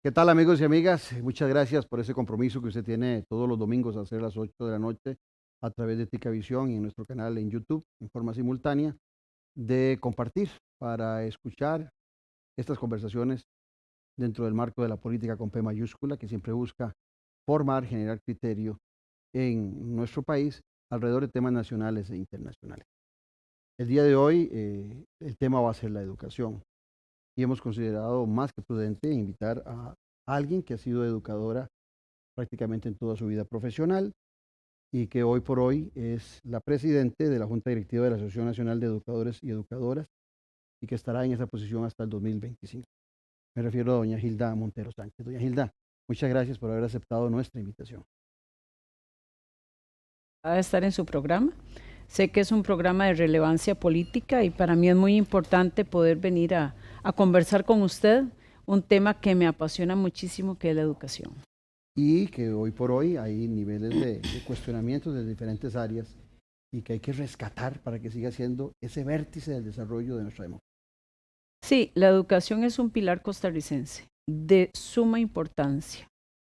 ¿Qué tal, amigos y amigas? Muchas gracias por ese compromiso que usted tiene todos los domingos a hacer las 8 de la noche a través de Ticavisión y en nuestro canal en YouTube en forma simultánea de compartir para escuchar estas conversaciones dentro del marco de la política con P mayúscula que siempre busca formar, generar criterio en nuestro país alrededor de temas nacionales e internacionales. El día de hoy el tema va a ser la educación y hemos considerado más que prudente invitar a alguien que ha sido educadora prácticamente en toda su vida profesional y que hoy por hoy es la presidente de la Junta Directiva de la Asociación Nacional de Educadores y Educadoras y que estará en esa posición hasta el 2025. Me refiero a doña Gilda Montero Sánchez. Doña Gilda, muchas gracias por haber aceptado nuestra invitación. A estar en su programa. Sé que es un programa de relevancia política y para mí es muy importante poder venir a conversar con usted un tema que me apasiona muchísimo, que es la educación. Y que hoy por hoy hay niveles de cuestionamientos de diferentes áreas y que hay que rescatar para que siga siendo ese vértice del desarrollo de nuestra democracia. Sí, la educación es un pilar costarricense de suma importancia.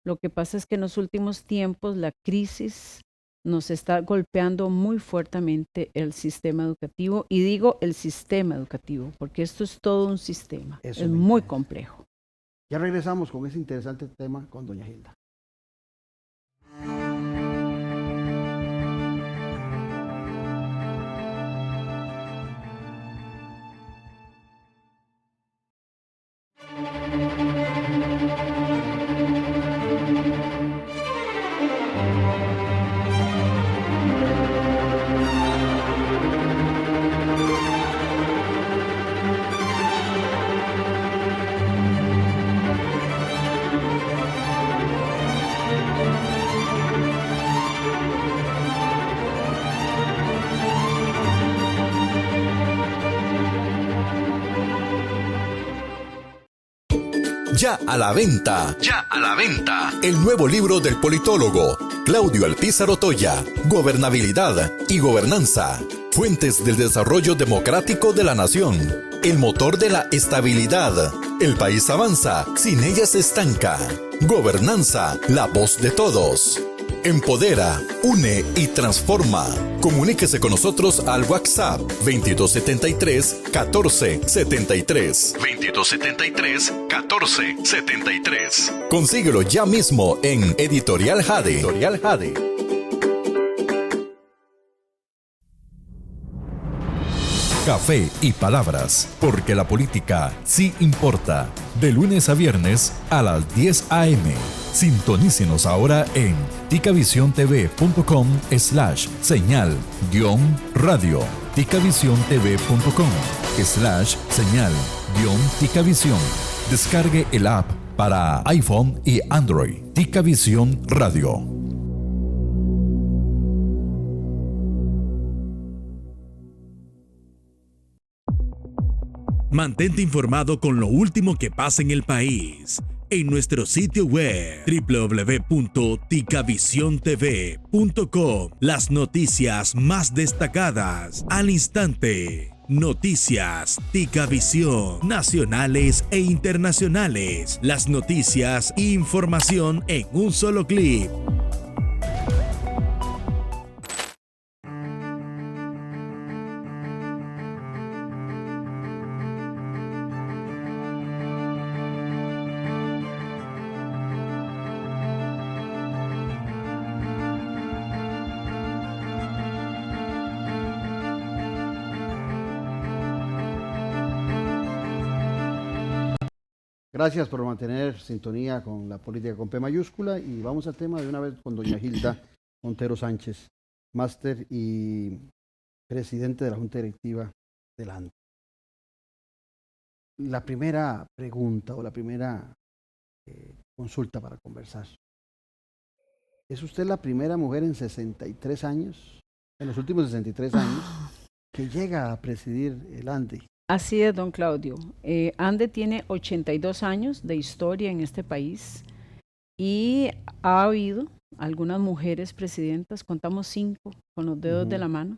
Lo que pasa es que en los últimos tiempos la crisis nos está golpeando muy fuertemente el sistema educativo, y digo el sistema educativo porque esto es todo un sistema, Eso es me muy interesa. complejo. Ya regresamos con ese interesante tema con doña Gilda. Ya a la venta. Ya a la venta. El nuevo libro del politólogo Claudio Alpizar Otoya, Gobernabilidad y Gobernanza. Fuentes del desarrollo democrático de la nación. El motor de la estabilidad. El país avanza, sin ella se estanca. Gobernanza, la voz de todos. Empodera, une y transforma. Comuníquese con nosotros al WhatsApp 2273-1473. 2273-1473. Consíguelo ya mismo en Editorial Jade. Editorial Jade. Café y palabras, porque la política sí importa. De lunes a viernes a las 10 a.m. Sintonícenos ahora en ticavisiontv.com/señal-radio. ticavisiontv.com/señal-ticavisión. Descargue el app para iPhone y Android. Ticavisión Radio. Mantente informado con lo último que pasa en el país en nuestro sitio web www.ticavisiontv.com. Las noticias más destacadas al instante. Noticias Ticavisión, nacionales e internacionales. Las noticias e información en un solo clic. Gracias por mantener sintonía con la política con P mayúscula y vamos al tema de una vez con doña Gilda Montero Sánchez, máster y presidente de la Junta Directiva del ANDE. La primera pregunta o la primera consulta para conversar. ¿Es usted la primera mujer en 63 años, en los últimos 63 años, que llega a presidir el ANDE? Así es, don Claudio. ANDE tiene 82 años de historia en este país y ha habido algunas mujeres presidentas, contamos 5 con los dedos de la mano,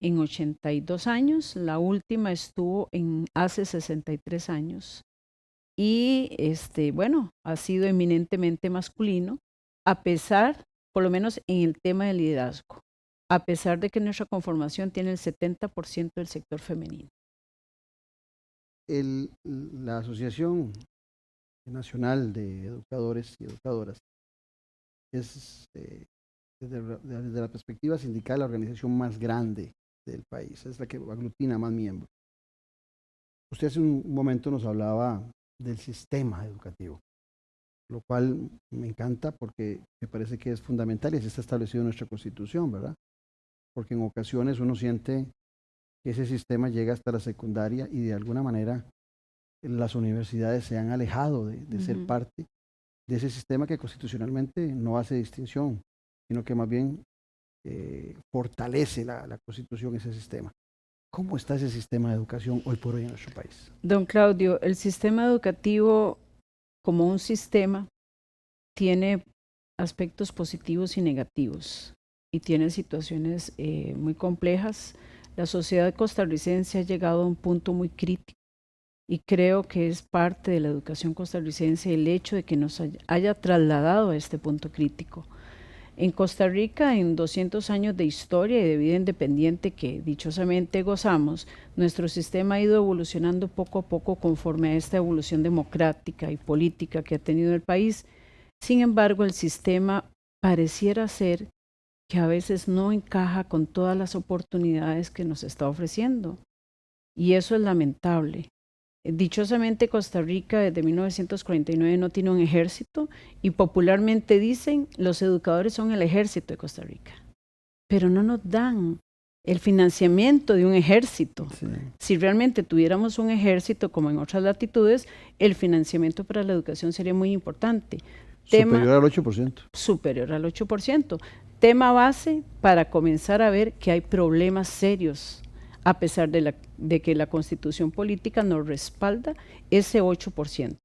en 82 años. La última estuvo hace 63 años y bueno, ha sido eminentemente masculino, a pesar, por lo menos en el tema del liderazgo, a pesar de que nuestra conformación tiene el 70% del sector femenino. La Asociación Nacional de Educadores y Educadoras es, desde la perspectiva sindical, la organización más grande del país, es la que aglutina más miembros. Usted hace un momento nos hablaba del sistema educativo, lo cual me encanta porque me parece que es fundamental y así está establecido en nuestra Constitución, ¿verdad? Porque en ocasiones uno siente que ese sistema llega hasta la secundaria y de alguna manera las universidades se han alejado de ser parte de ese sistema que constitucionalmente no hace distinción, sino que más bien fortalece la Constitución, ese sistema. ¿Cómo está ese sistema de educación hoy por hoy en nuestro país? Don Claudio, el sistema educativo como un sistema tiene aspectos positivos y negativos y tiene situaciones muy complejas. La sociedad costarricense ha llegado a un punto muy crítico y creo que es parte de la educación costarricense el hecho de que nos haya trasladado a este punto crítico. En Costa Rica, en 200 años de historia y de vida independiente que dichosamente gozamos, nuestro sistema ha ido evolucionando poco a poco conforme a esta evolución democrática y política que ha tenido el país. Sin embargo, el sistema pareciera ser que a veces no encaja con todas las oportunidades que nos está ofreciendo. Y eso es lamentable. Dichosamente Costa Rica desde 1949 no tiene un ejército y popularmente dicen los educadores son el ejército de Costa Rica, pero no nos dan el financiamiento de un ejército. Sí. Si realmente tuviéramos un ejército como en otras latitudes, el financiamiento para la educación sería muy importante. Superior al 8%. Superior al 8%. Tema base para comenzar a ver que hay problemas serios a pesar de que la Constitución política nos respalda ese 8%.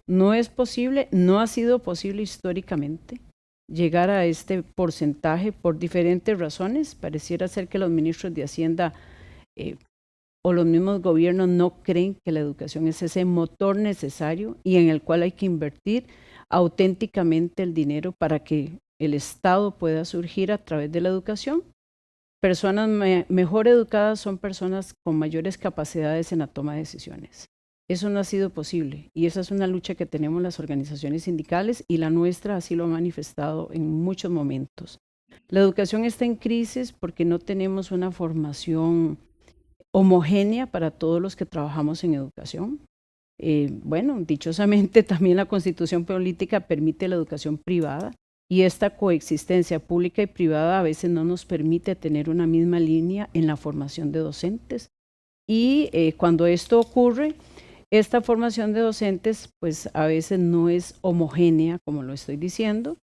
No es posible, no ha sido posible históricamente llegar a este porcentaje por diferentes razones. Pareciera ser que los ministros de Hacienda o los mismos gobiernos no creen que la educación es ese motor necesario y en el cual hay que invertir auténticamente el dinero para que el Estado pueda surgir a través de la educación. Personas mejor educadas son personas con mayores capacidades en la toma de decisiones. Eso no ha sido posible y esa es una lucha que tenemos las organizaciones sindicales y la nuestra así lo ha manifestado en muchos momentos. La educación está en crisis porque no tenemos una formación homogénea para todos los que trabajamos en educación. Bueno, dichosamente también la Constitución política permite la educación privada. Y esta coexistencia pública y privada a veces no nos permite tener una misma línea en la formación de docentes. Y cuando esto ocurre, esta formación de docentes pues a veces no es homogénea, como lo estoy diciendo,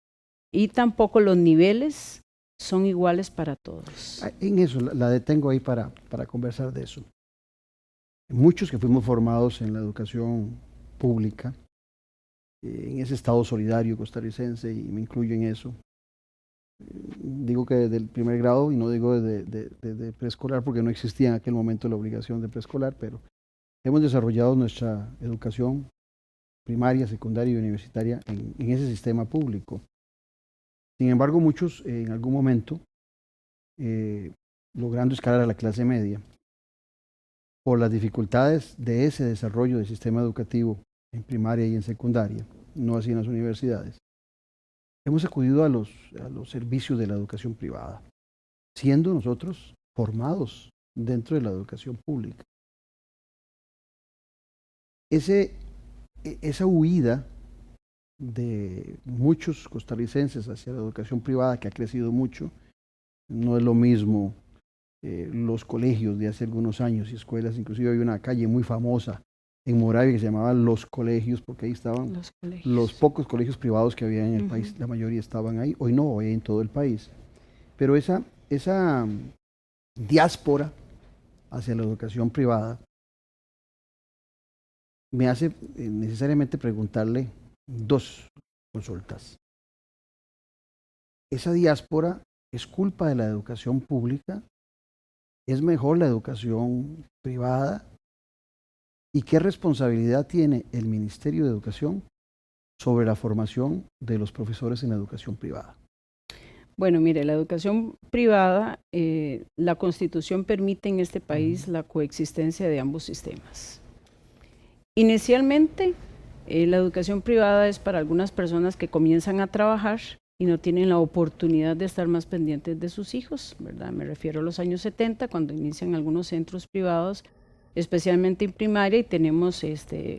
y tampoco los niveles son iguales para todos. En eso, la detengo ahí para conversar de eso. Muchos que fuimos formados en la educación pública, en ese estado solidario costarricense, y me incluyo en eso. Digo que desde el primer grado, y no digo desde preescolar, porque no existía en aquel momento la obligación de preescolar, pero hemos desarrollado nuestra educación primaria, secundaria y universitaria en ese sistema público. Sin embargo, muchos en algún momento, logrando escalar a la clase media, por las dificultades de ese desarrollo del sistema educativo en primaria y en secundaria, no así en las universidades, hemos acudido a los servicios de la educación privada, siendo nosotros formados dentro de la educación pública. Esa huida de muchos costarricenses hacia la educación privada, que ha crecido mucho, no es lo mismo los colegios de hace algunos años y escuelas. Inclusive hay una calle muy famosa en Moravia que se llamaba Los Colegios, porque ahí estaban los pocos colegios privados que había en el país, la mayoría estaban ahí, hoy no, hoy en todo el país. Pero esa diáspora hacia la educación privada me hace necesariamente preguntarle dos consultas. ¿Esa diáspora es culpa de la educación pública? ¿Es mejor la educación privada? ¿Y qué responsabilidad tiene el Ministerio de Educación sobre la formación de los profesores en la educación privada? Bueno, mire, la educación privada, la Constitución permite en este país la coexistencia de ambos sistemas. Inicialmente, la educación privada es para algunas personas que comienzan a trabajar y no tienen la oportunidad de estar más pendientes de sus hijos, ¿verdad? Me refiero a los años 70, cuando inician algunos centros privados, especialmente en primaria, y tenemos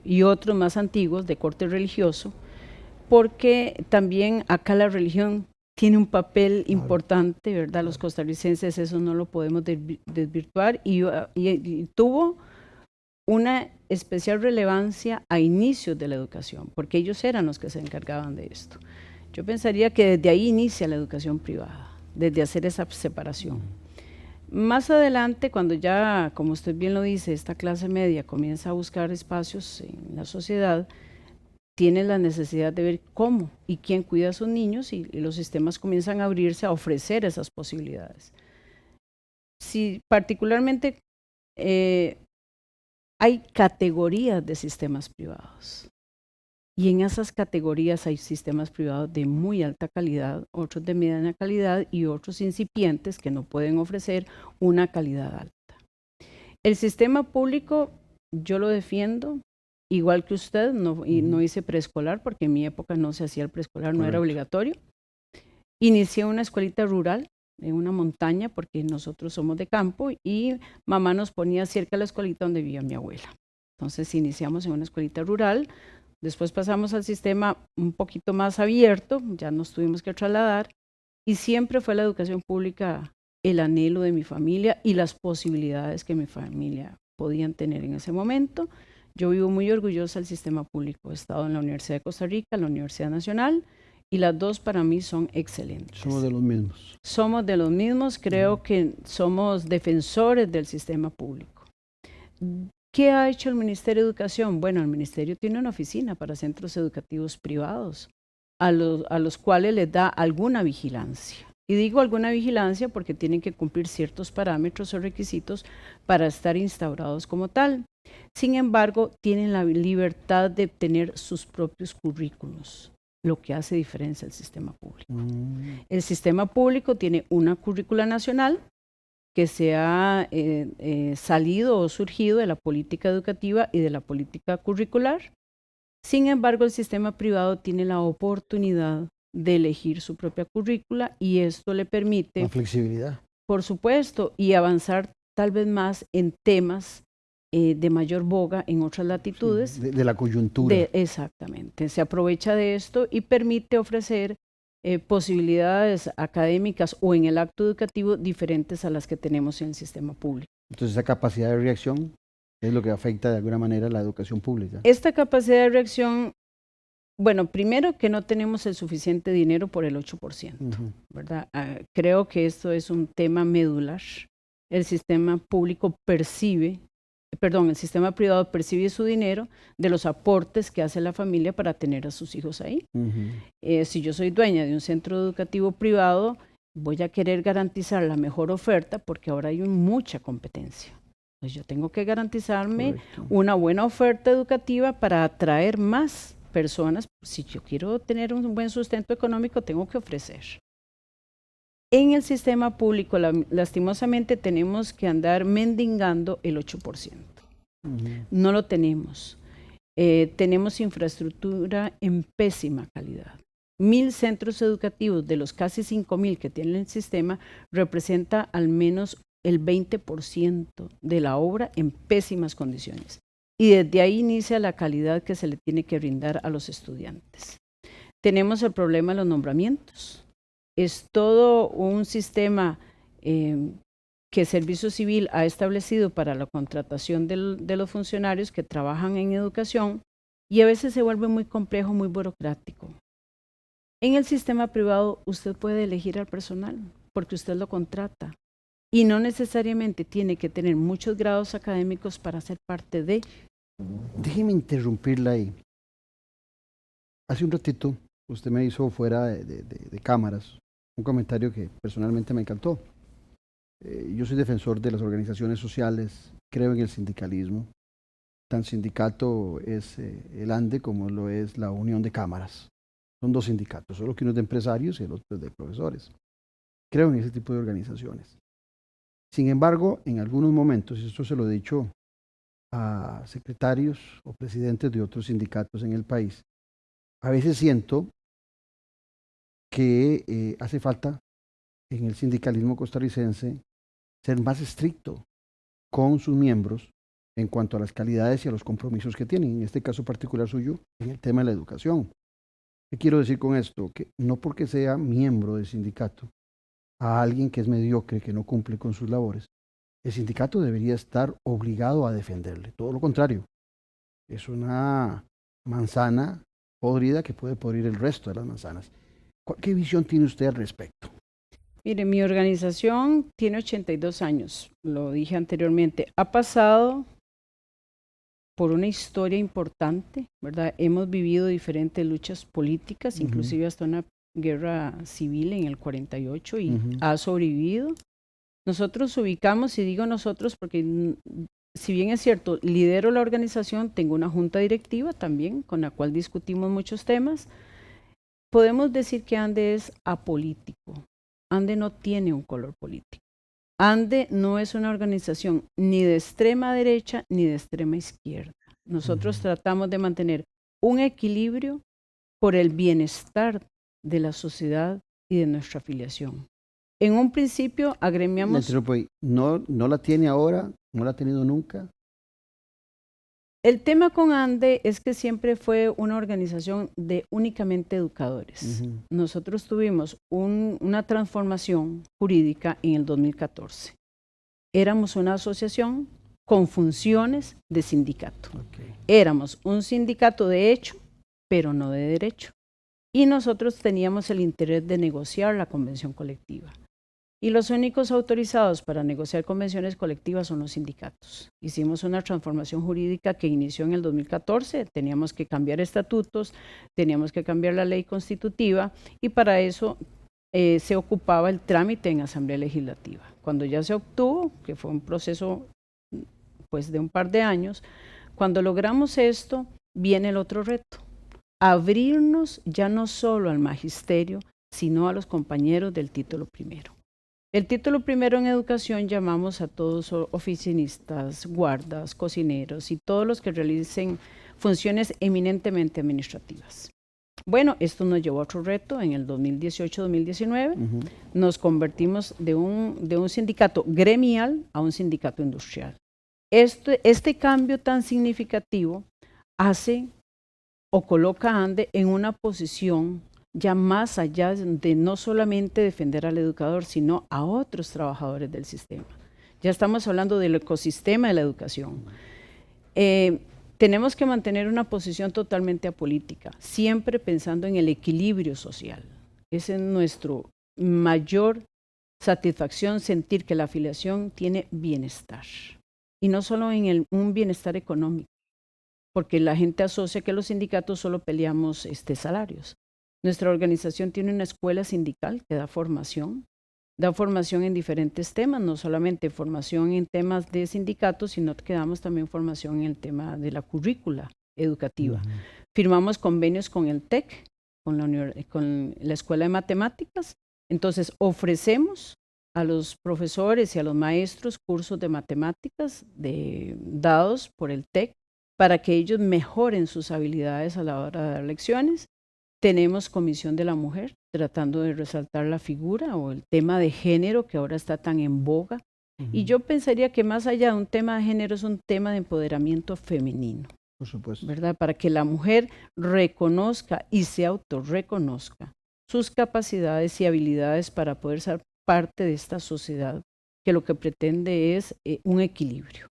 y otros más antiguos de corte religioso, porque también acá la religión tiene un papel importante, ¿verdad? Los costarricenses eso no lo podemos desvirtuar y tuvo una especial relevancia a inicios de la educación, porque ellos eran los que se encargaban de esto. Yo pensaría que desde ahí inicia la educación privada, desde hacer esa separación. Más adelante, cuando ya, como usted bien lo dice, esta clase media comienza a buscar espacios en la sociedad, tiene la necesidad de ver cómo y quién cuida a sus niños y los sistemas comienzan a abrirse a ofrecer esas posibilidades. Si particularmente hay categorías de sistemas privados y en esas categorías hay sistemas privados de muy alta calidad, otros de mediana calidad y otros incipientes que no pueden ofrecer una calidad alta. El sistema público yo lo defiendo. Igual que usted, no hice preescolar porque en mi época no se hacía el preescolar, no era obligatorio. Inicié una escuelita rural en una montaña porque nosotros somos de campo y mamá nos ponía cerca de la escuelita donde vivía mi abuela. Entonces iniciamos en una escuelita rural, después pasamos al sistema un poquito más abierto, ya nos tuvimos que trasladar y siempre fue la educación pública el anhelo de mi familia y las posibilidades que mi familia podían tener en ese momento. Yo vivo muy orgullosa del sistema público. He estado en la Universidad de Costa Rica, en la Universidad Nacional, y las dos para mí son excelentes. Somos de los mismos. Somos de los mismos, creo que somos defensores del sistema público. ¿Qué ha hecho el Ministerio de Educación? Bueno, el Ministerio tiene una oficina para centros educativos privados, a los cuales les da alguna vigilancia. Y digo alguna vigilancia porque tienen que cumplir ciertos parámetros o requisitos para estar instaurados como tal. Sin embargo, tienen la libertad de tener sus propios currículos, lo que hace diferencia al sistema público. El sistema público tiene una currícula nacional que se ha salido o surgido de la política educativa y de la política curricular. Sin embargo, el sistema privado tiene la oportunidad de elegir su propia currícula y esto le permite… La flexibilidad. Por supuesto, y avanzar tal vez más en temas de mayor boga en otras latitudes. Sí, de la coyuntura. Exactamente, se aprovecha de esto y permite ofrecer posibilidades académicas o en el acto educativo diferentes a las que tenemos en el sistema público. Entonces esa capacidad de reacción es lo que afecta de alguna manera la educación pública. Esta capacidad de reacción, bueno, primero que no tenemos el suficiente dinero por el 8%, ¿verdad? Creo que esto es un tema medular. El sistema público el sistema privado percibe su dinero de los aportes que hace la familia para tener a sus hijos ahí. Si yo soy dueña de un centro educativo privado, voy a querer garantizar la mejor oferta porque ahora hay mucha competencia. Pues yo tengo que garantizarme una buena oferta educativa para atraer más personas. Si yo quiero tener un buen sustento económico, tengo que ofrecer. En el sistema público, lastimosamente, tenemos que andar mendigando el 8%. No lo tenemos. Tenemos infraestructura en pésima calidad. 1,000 centros educativos de los casi 5,000 que tiene el sistema representa al menos el 20% de la obra en pésimas condiciones. Y desde ahí inicia la calidad que se le tiene que brindar a los estudiantes. Tenemos el problema de los nombramientos. Es todo un sistema que Servicio Civil ha establecido para la contratación de los funcionarios que trabajan en educación y a veces se vuelve muy complejo, muy burocrático. En el sistema privado usted puede elegir al personal porque usted lo contrata y no necesariamente tiene que tener muchos grados académicos para ser parte de… Déjeme interrumpirla ahí. Hace un ratito usted me hizo fuera de cámaras un comentario que personalmente me encantó. Yo soy defensor de las organizaciones sociales, creo en el sindicalismo tan sindicato es el ANDE como lo es la Unión de Cámaras. Son dos sindicatos, solo que uno es de empresarios y el otro es de profesores. Creo en ese tipo de organizaciones. Sin embargo, en algunos momentos, y esto se lo he dicho a secretarios o presidentes de otros sindicatos en el país, a veces siento que hace falta en el sindicalismo costarricense ser más estricto con sus miembros en cuanto a las calidades y a los compromisos que tienen, en este caso particular suyo, en el tema de la educación. ¿Qué quiero decir con esto? Que no porque sea miembro del sindicato, a alguien que es mediocre, que no cumple con sus labores, el sindicato debería estar obligado a defenderle. Todo lo contrario, es una manzana podrida que puede podrir el resto de las manzanas. ¿Qué visión tiene usted al respecto? Mire, mi organización tiene 82 años, lo dije anteriormente. Ha pasado por una historia importante, ¿verdad? Hemos vivido diferentes luchas políticas, inclusive hasta una guerra civil en el 48 y ha sobrevivido. Nosotros ubicamos, y digo nosotros porque si bien es cierto, lidero la organización, tengo una junta directiva también con la cual discutimos muchos temas. Podemos decir que ANDE es apolítico. ANDE no tiene un color político. ANDE no es una organización ni de extrema derecha ni de extrema izquierda. Nosotros tratamos de mantener un equilibrio por el bienestar de la sociedad y de nuestra afiliación. En un principio agremiamos... ¿No la tiene ahora? ¿No la ha tenido nunca? El tema con ANDE es que siempre fue una organización de únicamente educadores. Nosotros tuvimos una transformación jurídica en el 2014. Éramos una asociación con funciones de sindicato. Éramos un sindicato de hecho, pero no de derecho. Y nosotros teníamos el interés de negociar la convención colectiva. Y los únicos autorizados para negociar convenciones colectivas son los sindicatos. Hicimos una transformación jurídica que inició en el 2014, teníamos que cambiar estatutos, teníamos que cambiar la ley constitutiva y para eso se ocupaba el trámite en Asamblea Legislativa. Cuando ya se obtuvo, que fue un proceso pues, de un par de años, cuando logramos esto, viene el otro reto, abrirnos ya no solo al magisterio, sino a los compañeros del título primero. El título primero en educación llamamos a todos oficinistas, guardas, cocineros y todos los que realicen funciones eminentemente administrativas. Bueno, esto nos llevó a otro reto en el 2018-2019. Nos convertimos de un sindicato gremial a un sindicato industrial. Este cambio tan significativo hace o coloca a ANDE en una posición ya más allá de no solamente defender al educador, sino a otros trabajadores del sistema. Ya estamos hablando del ecosistema de la educación. Tenemos que mantener una posición totalmente apolítica, siempre pensando en el equilibrio social. Esa es nuestra mayor satisfacción, sentir que la afiliación tiene bienestar. Y no solo en un bienestar económico, porque la gente asocia que los sindicatos solo peleamos salarios. Nuestra organización tiene una escuela sindical que da formación en diferentes temas, no solamente formación en temas de sindicatos, sino que damos también formación en el tema de la currícula educativa. Firmamos convenios con el TEC, con la Escuela de Matemáticas, entonces ofrecemos a los profesores y a los maestros cursos de matemáticas dados por el TEC para que ellos mejoren sus habilidades a la hora de dar lecciones. Tenemos Comisión de la Mujer, tratando de resaltar la figura o el tema de género que ahora está tan en boga. Y yo pensaría que más allá de un tema de género es un tema de empoderamiento femenino. Por supuesto. ¿Verdad? Para que la mujer reconozca y se autorreconozca sus capacidades y habilidades para poder ser parte de esta sociedad que lo que pretende es un equilibrio.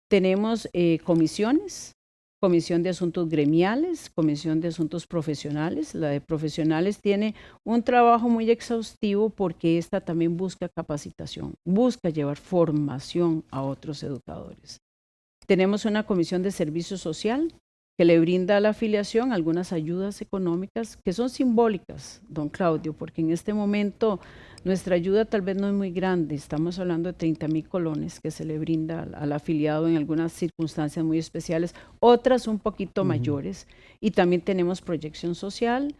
Tenemos comisiones. Comisión de Asuntos Gremiales, Comisión de Asuntos Profesionales. La de Profesionales tiene un trabajo muy exhaustivo porque esta también busca capacitación, busca llevar formación a otros educadores. Tenemos una Comisión de Servicio Social que le brinda a la afiliación algunas ayudas económicas que son simbólicas, don Claudio, porque en este momento Nuestra ayuda tal vez no es muy grande, estamos hablando de 30,000 colones que se le brinda al afiliado en algunas circunstancias muy especiales, otras un poquito mayores, y también tenemos proyección social.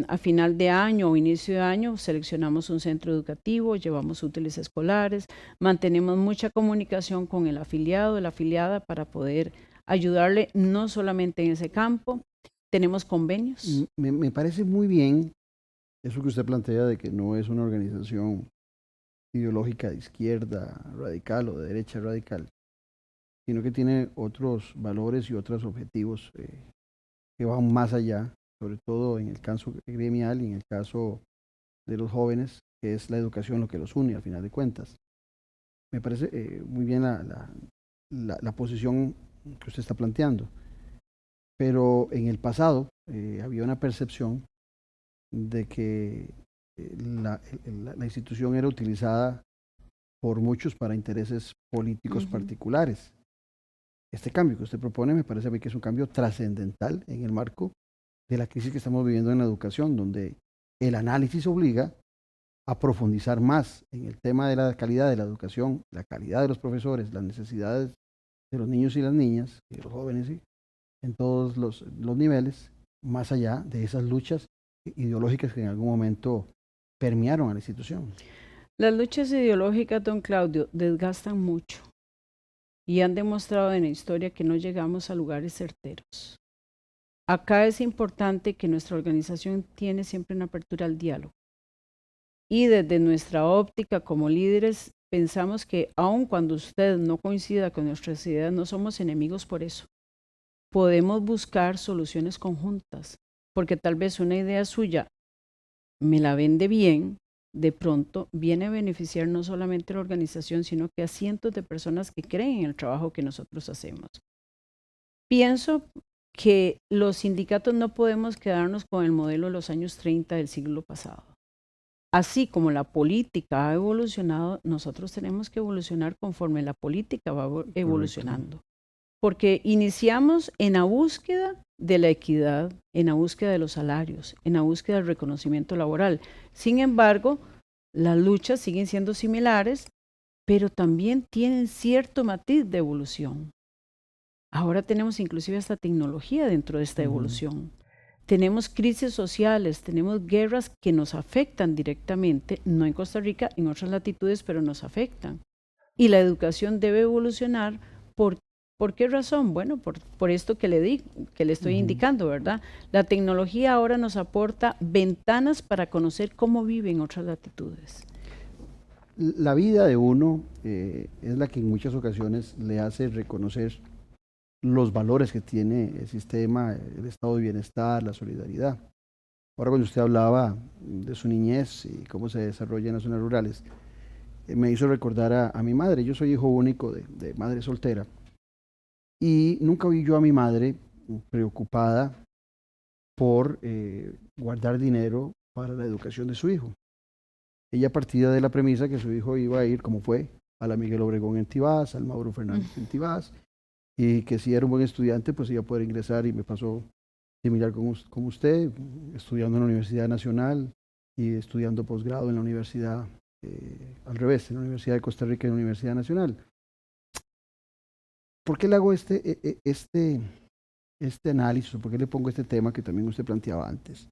A final de año o inicio de año seleccionamos un centro educativo, llevamos útiles escolares, mantenemos mucha comunicación con el afiliado, la afiliada, para poder ayudarle no solamente en ese campo. Tenemos convenios. Me parece muy bien eso que usted plantea de que no es una organización ideológica de izquierda radical o de derecha radical, sino que tiene otros valores y otros objetivos que van más allá, sobre todo en el caso gremial y en el caso de los jóvenes, que es la educación lo que los une al final de cuentas. Me parece muy bien la posición que usted está planteando, pero en el pasado había una percepción de que la institución era utilizada por muchos para intereses políticos particulares. Este cambio que usted propone me parece a mí que es un cambio trascendental en el marco de la crisis que estamos viviendo en la educación, donde el análisis obliga a profundizar más en el tema de la calidad de la educación, la calidad de los profesores, las necesidades de los niños y las niñas, y de los jóvenes, ¿sí?, en todos los niveles, más allá de esas luchas ideológicas que en algún momento permearon a la institución. Las luchas ideológicas, don Claudio, desgastan mucho y han demostrado en la historia que no llegamos a lugares certeros. Acá es importante que nuestra organización tiene siempre una apertura al diálogo. Y desde nuestra óptica como líderes, pensamos que aun cuando usted no coincida con nuestras ideas, no somos enemigos por eso. Podemos buscar soluciones conjuntas, porque tal vez una idea suya me la vende bien, de pronto viene a beneficiar no solamente a la organización, sino que a cientos de personas que creen en el trabajo que nosotros hacemos. Pienso que los sindicatos no podemos quedarnos con el modelo de los años 30 del siglo pasado. Así como la política ha evolucionado, nosotros tenemos que evolucionar conforme la política va evolucionando. Correcto. Porque iniciamos en la búsqueda de la equidad, en la búsqueda de los salarios, en la búsqueda del reconocimiento laboral. Sin embargo, las luchas siguen siendo similares, pero también tienen cierto matiz de evolución. Ahora tenemos inclusive esta tecnología dentro de esta evolución. Tenemos crisis sociales, tenemos guerras que nos afectan directamente, no en Costa Rica, en otras latitudes, pero nos afectan. Y la educación debe evolucionar ¿por qué razón? Bueno, por esto que le estoy indicando, ¿verdad? La tecnología ahora nos aporta ventanas para conocer cómo viven otras latitudes. La vida de uno es la que en muchas ocasiones le hace reconocer los valores que tiene el sistema, el estado de bienestar, la solidaridad. Ahora cuando usted hablaba de su niñez y cómo se desarrolla en las zonas rurales, me hizo recordar a mi madre. Yo soy hijo único de madre soltera y nunca vi yo a mi madre preocupada por guardar dinero para la educación de su hijo. Ella partía de la premisa que su hijo iba a ir, como fue, a la Miguel Obregón en Tibás, al Mauro Fernández en Tibás, y que si era un buen estudiante, pues iba a poder ingresar, y me pasó similar como usted, estudiando en la Universidad Nacional y estudiando posgrado en la universidad, al revés, en la Universidad de Costa Rica y en la Universidad Nacional. ¿Por qué le hago este análisis? ¿Por qué le pongo este tema que también usted planteaba antes?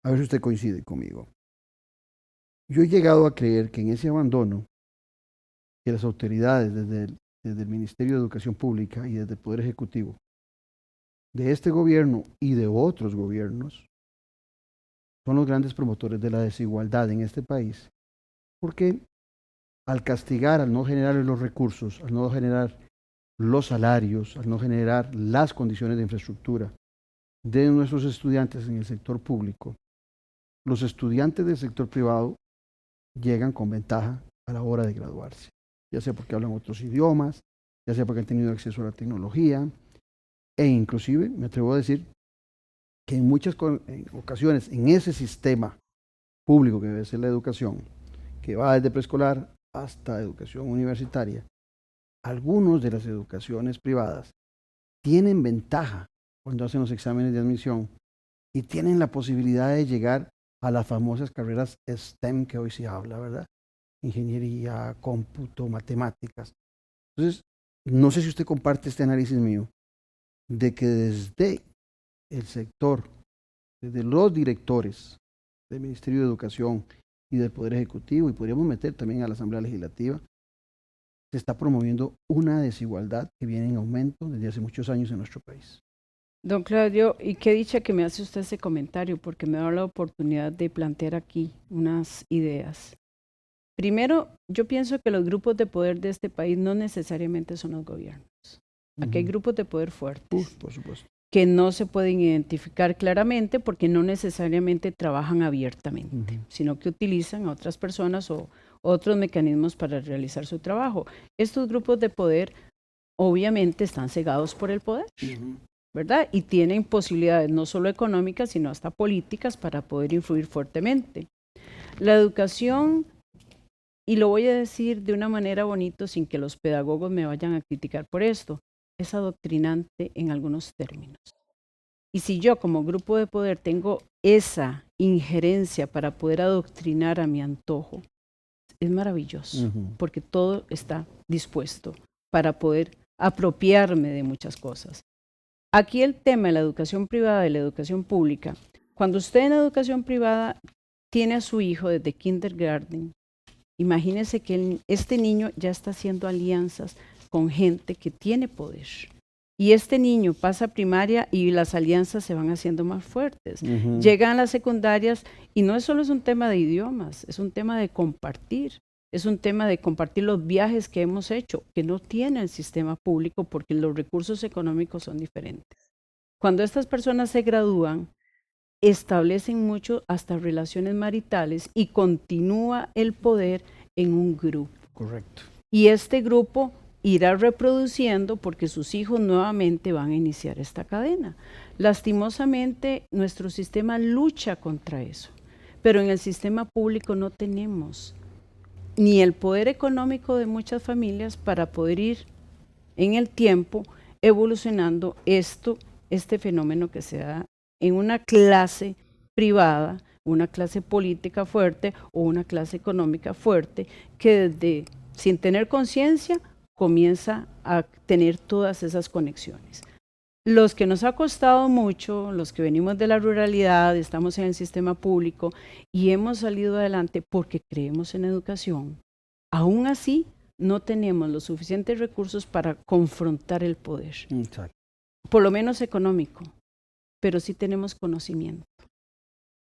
A ver si usted coincide conmigo. Yo he llegado a creer que en ese abandono que las autoridades desde el Ministerio de Educación Pública y desde el Poder Ejecutivo, de este gobierno y de otros gobiernos, son los grandes promotores de la desigualdad en este país, porque al castigar, al no generar los recursos, al no generar los salarios, al no generar las condiciones de infraestructura de nuestros estudiantes en el sector público, los estudiantes del sector privado llegan con ventaja a la hora de graduarse, ya sea porque hablan otros idiomas, ya sea porque han tenido acceso a la tecnología, e inclusive me atrevo a decir que en muchas ocasiones en ese sistema público que debe ser la educación, que va desde preescolar hasta educación universitaria, algunos de las educaciones privadas tienen ventaja cuando hacen los exámenes de admisión y tienen la posibilidad de llegar a las famosas carreras STEM que hoy se habla, ¿verdad? Ingeniería, cómputo, matemáticas. Entonces, no sé si usted comparte este análisis mío, de que desde el sector, desde los directores del Ministerio de Educación y del Poder Ejecutivo, y podríamos meter también a la Asamblea Legislativa, se está promoviendo una desigualdad que viene en aumento desde hace muchos años en nuestro país. Don Claudio, y qué dicha que me hace usted ese comentario, porque me da la oportunidad de plantear aquí unas ideas. Primero, yo pienso que los grupos de poder de este país no necesariamente son los gobiernos. Aquí hay grupos de poder fuertes Por supuesto. que no se pueden identificar claramente porque no necesariamente trabajan abiertamente, sino que utilizan a otras personas o otros mecanismos para realizar su trabajo. Estos grupos de poder obviamente están cegados por el poder, ¿verdad? Y tienen posibilidades no solo económicas, sino hasta políticas para poder influir fuertemente. La educación, y lo voy a decir de una manera bonita sin que los pedagogos me vayan a criticar por esto, es adoctrinante en algunos términos. Y si yo como grupo de poder tengo esa injerencia para poder adoctrinar a mi antojo, es maravilloso, porque todo está dispuesto para poder apropiarme de muchas cosas. Aquí el tema de la educación privada y la educación pública, cuando usted en educación privada tiene a su hijo desde kindergarten, imagínese que este niño ya está haciendo alianzas con gente que tiene poder. Y este niño pasa a primaria y las alianzas se van haciendo más fuertes. Llegan a las secundarias y no solo es un tema de idiomas, es un tema de compartir. Es un tema de compartir los viajes que hemos hecho, que no tiene el sistema público porque los recursos económicos son diferentes. Cuando estas personas se gradúan, establecen mucho hasta relaciones maritales y continúa el poder en un grupo. Correcto. Y este grupo irá reproduciendo porque sus hijos nuevamente van a iniciar esta cadena. Lastimosamente, nuestro sistema lucha contra eso, pero en el sistema público no tenemos ni el poder económico de muchas familias para poder ir en el tiempo evolucionando este fenómeno que se da en una clase privada, una clase política fuerte o una clase económica fuerte que desde sin tener conciencia comienza a tener todas esas conexiones. Los que nos ha costado mucho, los que venimos de la ruralidad, estamos en el sistema público y hemos salido adelante porque creemos en educación, aún así no tenemos los suficientes recursos para confrontar el poder, por lo menos económico, pero sí tenemos conocimiento.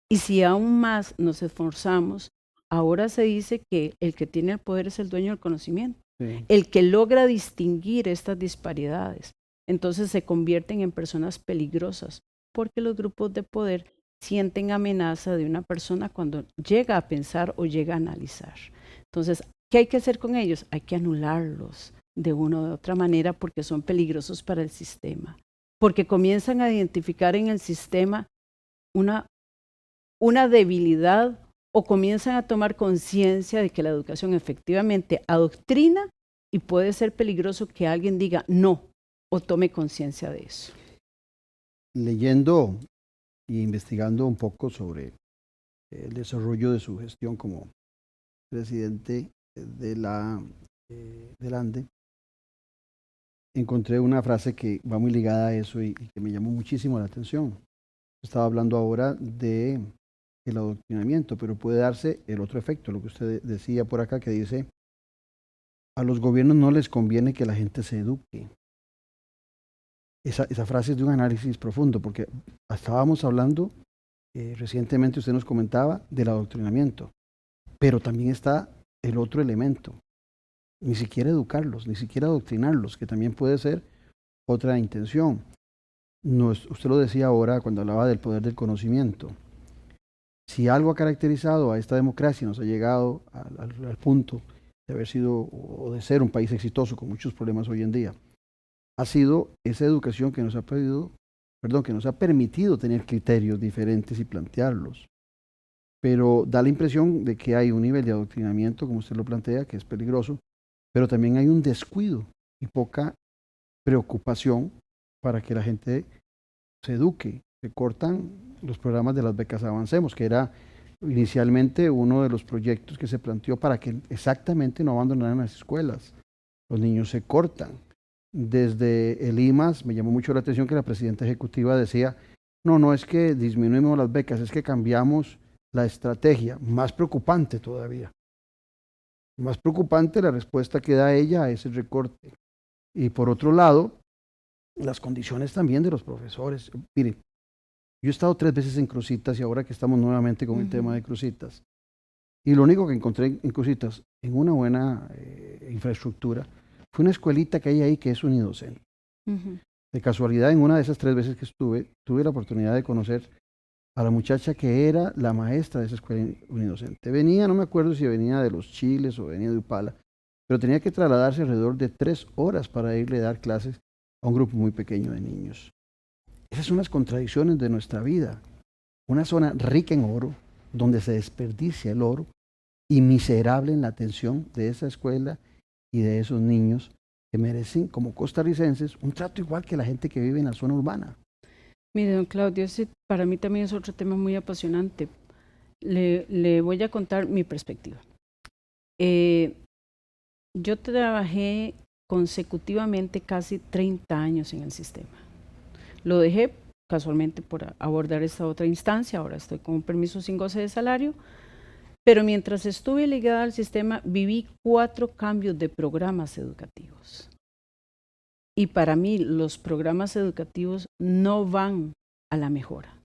Y si aún más nos esforzamos, ahora se dice que el que tiene el poder es el dueño del conocimiento, el que logra distinguir estas disparidades. Entonces se convierten en personas peligrosas porque los grupos de poder sienten amenaza de una persona cuando llega a pensar o llega a analizar. Entonces, ¿qué hay que hacer con ellos? Hay que anularlos de una u otra manera porque son peligrosos para el sistema, porque comienzan a identificar en el sistema una debilidad o comienzan a tomar conciencia de que la educación efectivamente adoctrina y puede ser peligroso que alguien diga no o tome conciencia de eso. Leyendo e investigando un poco sobre el desarrollo de su gestión como presidente del ANDE, encontré una frase que va muy ligada a eso y que me llamó muchísimo la atención. Estaba hablando ahora de el adoctrinamiento, pero puede darse el otro efecto, lo que usted decía por acá, que dice, a los gobiernos no les conviene que la gente se eduque. Esa frase es de un análisis profundo, porque estábamos hablando, recientemente usted nos comentaba del adoctrinamiento, pero también está el otro elemento, ni siquiera educarlos, ni siquiera adoctrinarlos, que también puede ser otra intención. Usted lo decía ahora cuando hablaba del poder del conocimiento. Si algo ha caracterizado a esta democracia, nos ha llegado al punto de haber sido o de ser un país exitoso con muchos problemas hoy en día, ha sido esa educación que nos ha permitido tener criterios diferentes y plantearlos. Pero da la impresión de que hay un nivel de adoctrinamiento, como usted lo plantea, que es peligroso, pero también hay un descuido y poca preocupación para que la gente se eduque. Se cortan los programas de las becas Avancemos, que era inicialmente uno de los proyectos que se planteó para que exactamente no abandonaran las escuelas. Los niños se cortan. Desde el IMAS me llamó mucho la atención que la presidenta ejecutiva decía, no es que disminuimos las becas, es que cambiamos la estrategia. Más preocupante todavía. Más preocupante la respuesta que da ella a ese recorte. Y por otro lado, las condiciones también de los profesores. Mire, yo he estado 3 veces en Cruzitas y ahora que estamos nuevamente con el tema de Cruzitas. Y lo único que encontré en Cruzitas, en una buena infraestructura, fue una escuelita que hay ahí que es unidocente. De casualidad, en una de esas 3 veces que estuve, tuve la oportunidad de conocer a la muchacha que era la maestra de esa escuela unidocente. Venía, no me acuerdo si venía de Los Chiles o venía de Upala, pero tenía que trasladarse alrededor de 3 horas para irle a dar clases a un grupo muy pequeño de niños. Esas son las contradicciones de nuestra vida. Una zona rica en oro, donde se desperdicia el oro, y miserable en la atención de esa escuela y de esos niños que merecen, como costarricenses, un trato igual que la gente que vive en la zona urbana. Mire, don Claudio, ese para mí también es otro tema muy apasionante. Le voy a contar mi perspectiva. Yo trabajé consecutivamente casi 30 años en el sistema. Lo dejé casualmente por abordar esta otra instancia, ahora estoy con un permiso sin goce de salario, pero mientras estuve ligada al sistema viví 4 cambios de programas educativos. Y para mí los programas educativos no van a la mejora.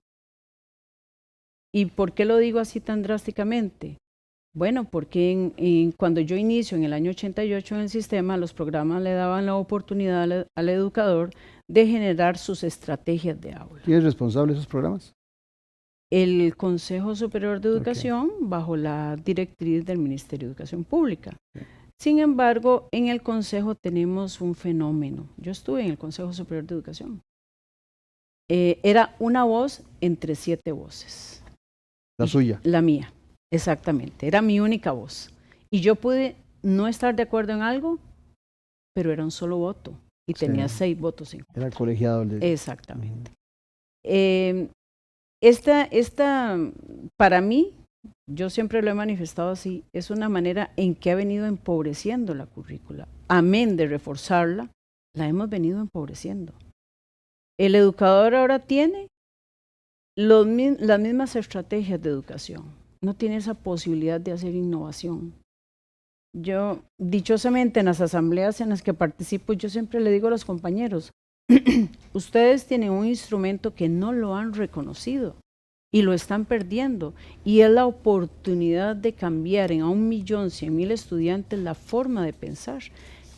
¿Y por qué lo digo así tan drásticamente? Bueno, porque cuando yo inicio en el año 88 en el sistema, los programas le daban la oportunidad al educador de generar sus estrategias de aula. ¿Quién es responsable de esos programas? El Consejo Superior de Educación, bajo la directriz del Ministerio de Educación Pública. Sin embargo, en el Consejo tenemos un fenómeno. Yo estuve en el Consejo Superior de Educación. Era una voz entre 7 voces. La suya. La mía, exactamente. Era mi única voz. Y yo pude no estar de acuerdo en algo, pero era un solo voto. Y tenía 6 votos en contra. Era colegiado. Exactamente. Para mí, yo siempre lo he manifestado así, es una manera en que ha venido empobreciendo la currícula. Amén de reforzarla, la hemos venido empobreciendo. El educador ahora tiene las mismas estrategias de educación, no tiene esa posibilidad de hacer innovación. Yo, dichosamente, en las asambleas en las que participo, yo siempre le digo a los compañeros, ustedes tienen un instrumento que no lo han reconocido y lo están perdiendo, y es la oportunidad de cambiar en a 1.100.000 estudiantes la forma de pensar.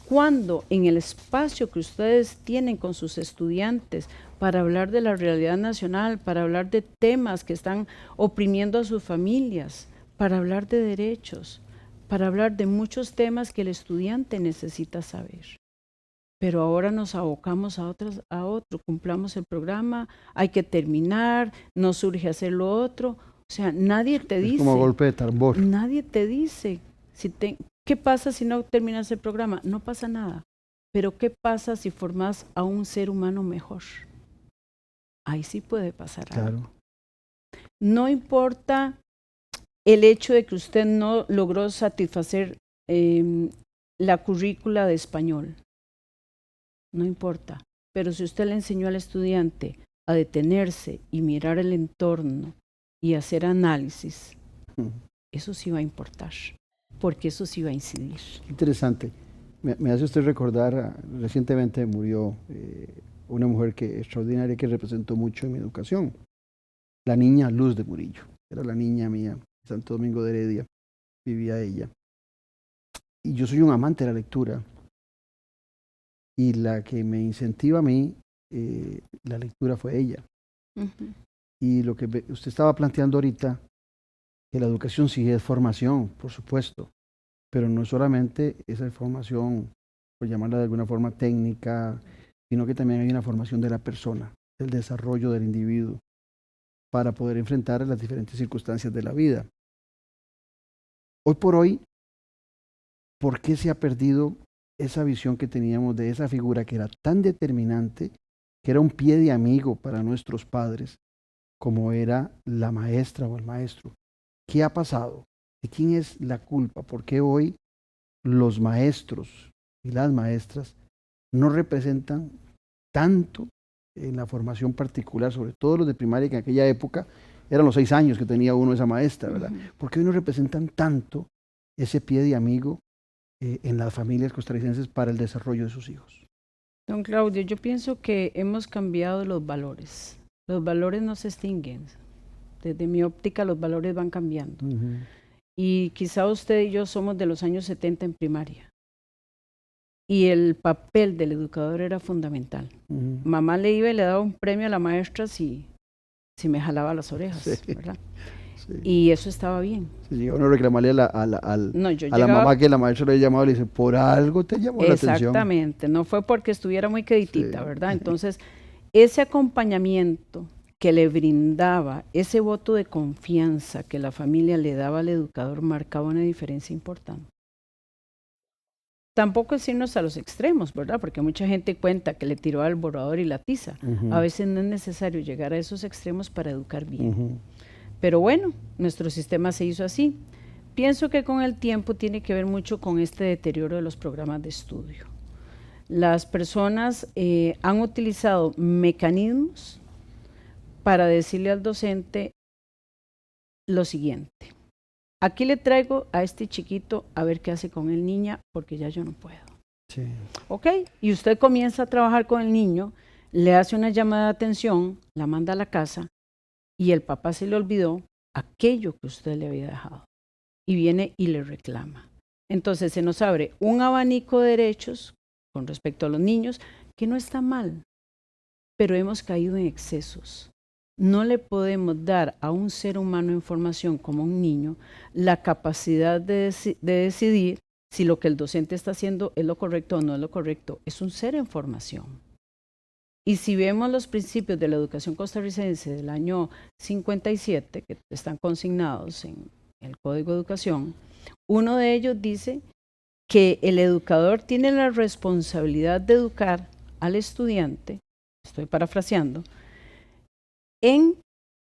Cuando en el espacio que ustedes tienen con sus estudiantes para hablar de la realidad nacional, para hablar de temas que están oprimiendo a sus familias, para hablar de derechos, para hablar de muchos temas que el estudiante necesita saber. Pero ahora nos abocamos a otro, cumplamos el programa, hay que terminar, no surge hacer lo otro. O sea, nadie te dice. Es como golpe de tambor. Nadie te dice, ¿qué pasa si no terminas el programa? No pasa nada. Pero ¿qué pasa si formas a un ser humano mejor? Ahí sí puede pasar algo. No importa el hecho de que usted no logró satisfacer la currícula de español. No importa, pero si usted le enseñó al estudiante a detenerse y mirar el entorno y hacer análisis, eso sí va a importar, porque eso sí va a incidir. Interesante. Me hace usted recordar, recientemente murió una mujer extraordinaria que representó mucho en mi educación, la niña Luz de Murillo. Era la niña mía, Santo Domingo de Heredia, vivía ella. Y yo soy un amante de la lectura. Y la que me incentiva a mí, la lectura fue ella. Y lo que usted estaba planteando ahorita, que la educación sí es formación, por supuesto, pero no solamente esa formación, por llamarla de alguna forma técnica, sino que también hay una formación de la persona, del desarrollo del individuo, para poder enfrentar las diferentes circunstancias de la vida. Hoy por hoy, ¿por qué se ha perdido esa visión que teníamos de esa figura que era tan determinante, que era un pie de amigo para nuestros padres, como era la maestra o el maestro? ¿Qué ha pasado? ¿De quién es la culpa? ¿Por qué hoy los maestros y las maestras no representan tanto en la formación particular, sobre todo los de primaria, que en aquella época eran los 6 años que tenía uno esa maestra, ¿verdad? ¿Por qué hoy no representan tanto ese pie de amigo en las familias costarricenses para el desarrollo de sus hijos? Don Claudio, yo pienso que hemos cambiado los valores. Los valores no se extinguen. Desde mi óptica, los valores van cambiando. Y quizá usted y yo somos de los años 70 en primaria. Y el papel del educador era fundamental. Mamá le iba y le daba un premio a la maestra si me jalaba las orejas, ¿verdad? Sí. Y eso estaba bien. Si llega uno a reclamarle a la mamá que la maestra le había llamado, le dice, por algo te llamó la atención. Exactamente, no fue porque estuviera muy queditita, Sí. ¿verdad? Entonces, ese acompañamiento que le brindaba, ese voto de confianza que la familia le daba al educador, marcaba una diferencia importante. Tampoco es irnos a los extremos, ¿verdad? Porque mucha gente cuenta que le tiró al borrador y la tiza. A veces no es necesario llegar a esos extremos para educar bien. Pero bueno, nuestro sistema se hizo así. Pienso que con el tiempo tiene que ver mucho con este deterioro de los programas de estudio. Las personas han utilizado mecanismos para decirle al docente lo siguiente: aquí le traigo a este chiquito a ver qué hace con el niña, porque ya yo no puedo. Sí. ¿Ok? Y usted comienza a trabajar con el niño, le hace una llamada de atención, la manda a la casa, y el papá se le olvidó aquello que usted le había dejado. Y viene y le reclama. Entonces se nos abre un abanico de derechos con respecto a los niños, que no está mal, pero hemos caído en excesos. No le podemos dar a un ser humano en formación como un niño la capacidad de decidir si lo que el docente está haciendo es lo correcto o no es lo correcto. Es un ser en formación. Y si vemos los principios de la educación costarricense del año 57, que están consignados en el Código de Educación, uno de ellos dice que el educador tiene la responsabilidad de educar al estudiante, estoy parafraseando, en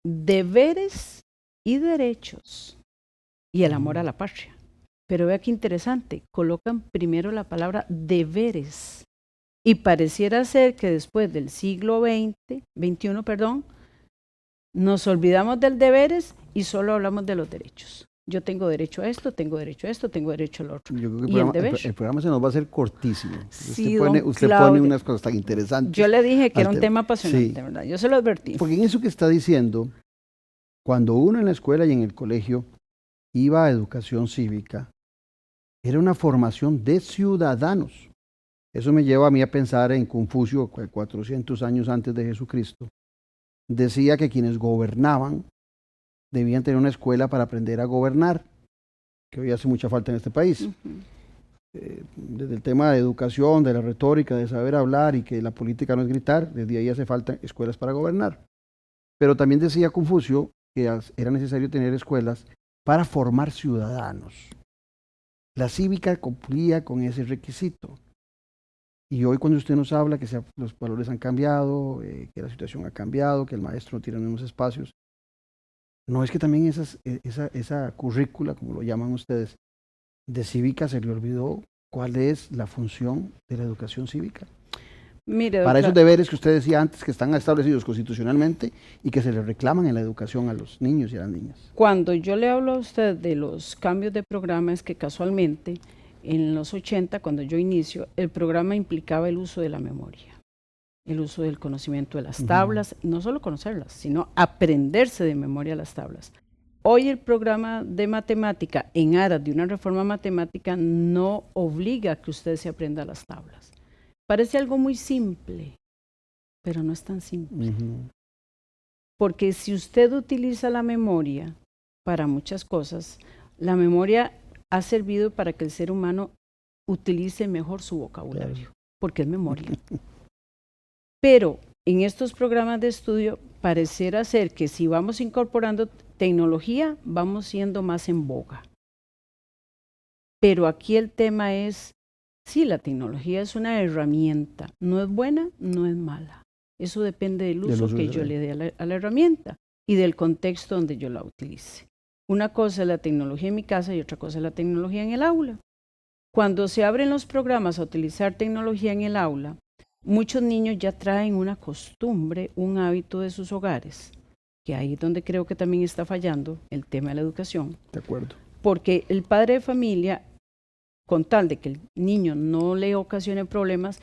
deberes y derechos y el amor a la patria. Pero vea qué interesante, colocan primero la palabra deberes. Y pareciera ser que después del siglo XXI, nos olvidamos del deberes y solo hablamos de los derechos. Yo tengo derecho a esto, tengo derecho a esto, tengo derecho al otro. Yo creo que ¿Y el deber? el programa se nos va a hacer cortísimo. Sí, usted pone unas cosas tan interesantes. Yo le dije que era un tema. tema apasionante, Sí. ¿verdad? Yo se lo advertí. Porque en eso que está diciendo, cuando uno en la escuela y en el colegio iba a educación cívica, era una formación de ciudadanos. Eso me lleva a mí a pensar en Confucio, 400 años antes de Jesucristo. Decía que quienes gobernaban debían tener una escuela para aprender a gobernar, que hoy hace mucha falta en este país. Desde el tema de educación, de la retórica, de saber hablar y que la política no es gritar, desde ahí hace falta escuelas para gobernar. Pero también decía Confucio que era necesario tener escuelas para formar ciudadanos. La cívica cumplía con ese requisito. Y hoy cuando usted nos habla que los valores han cambiado, que la situación ha cambiado, que el maestro no tiene los mismos espacios, no es que también esa currícula, como lo llaman ustedes, de cívica se le olvidó cuál es la función de la educación cívica. Mire, Para esos deberes que usted decía antes, que están establecidos constitucionalmente y que se le reclaman en la educación a los niños y a las niñas. Cuando yo le hablo a usted de los cambios de programa, es que casualmente en los 80, cuando yo inicio, el programa implicaba el uso de la memoria, el uso del conocimiento de las tablas, no solo conocerlas, sino aprenderse de memoria las tablas. Hoy el programa de matemática, en aras de una reforma matemática, no obliga a que usted se aprenda las tablas. Parece algo muy simple, pero no es tan simple. Porque si usted utiliza la memoria para muchas cosas, la memoria ha servido para que el ser humano utilice mejor su vocabulario, porque es memoria. Pero en estos programas de estudio pareciera ser que si vamos incorporando tecnología, vamos siendo más en boga. Pero aquí el tema es, sí, la tecnología es una herramienta, no es buena, no es mala. Eso depende del uso que yo le dé a la herramienta y del contexto donde yo la utilice. Una cosa es la tecnología en mi casa y otra cosa es la tecnología en el aula. Cuando se abren los programas a utilizar tecnología en el aula, muchos niños ya traen una costumbre, un hábito de sus hogares, que ahí es donde creo que también está fallando el tema de la educación. De acuerdo. Porque el padre de familia, con tal de que el niño no le ocasione problemas,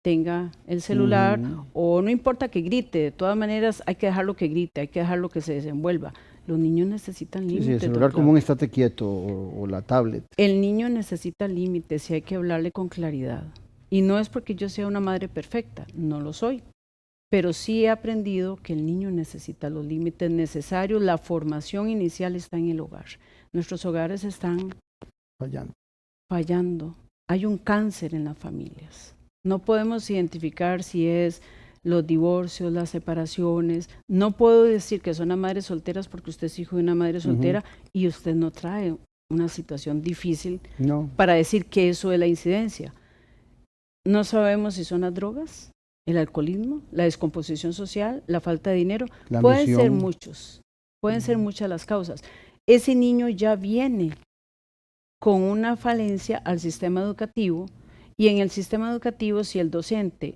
tenga el celular o no importa que grite, de todas maneras hay que dejarlo que grite, hay que dejarlo que se desenvuelva. Los niños necesitan límites. Sí, el celular como un estate quieto o la tablet. El niño necesita límites y hay que hablarle con claridad. Y no es porque yo sea una madre perfecta, no lo soy, pero sí he aprendido que el niño necesita los límites necesarios, la formación inicial está en el hogar. Nuestros hogares están fallando. Hay un cáncer en las familias. No podemos identificar si es los divorcios, las separaciones. No puedo decir que son las madres solteras porque usted es hijo de una madre soltera y usted no trae una situación difícil para decir que eso es la incidencia. No sabemos si son las drogas, el alcoholismo, la descomposición social, la falta de dinero. Pueden ser muchos, pueden ser muchas las causas. Ese niño ya viene con una falencia al sistema educativo y en el sistema educativo si el docente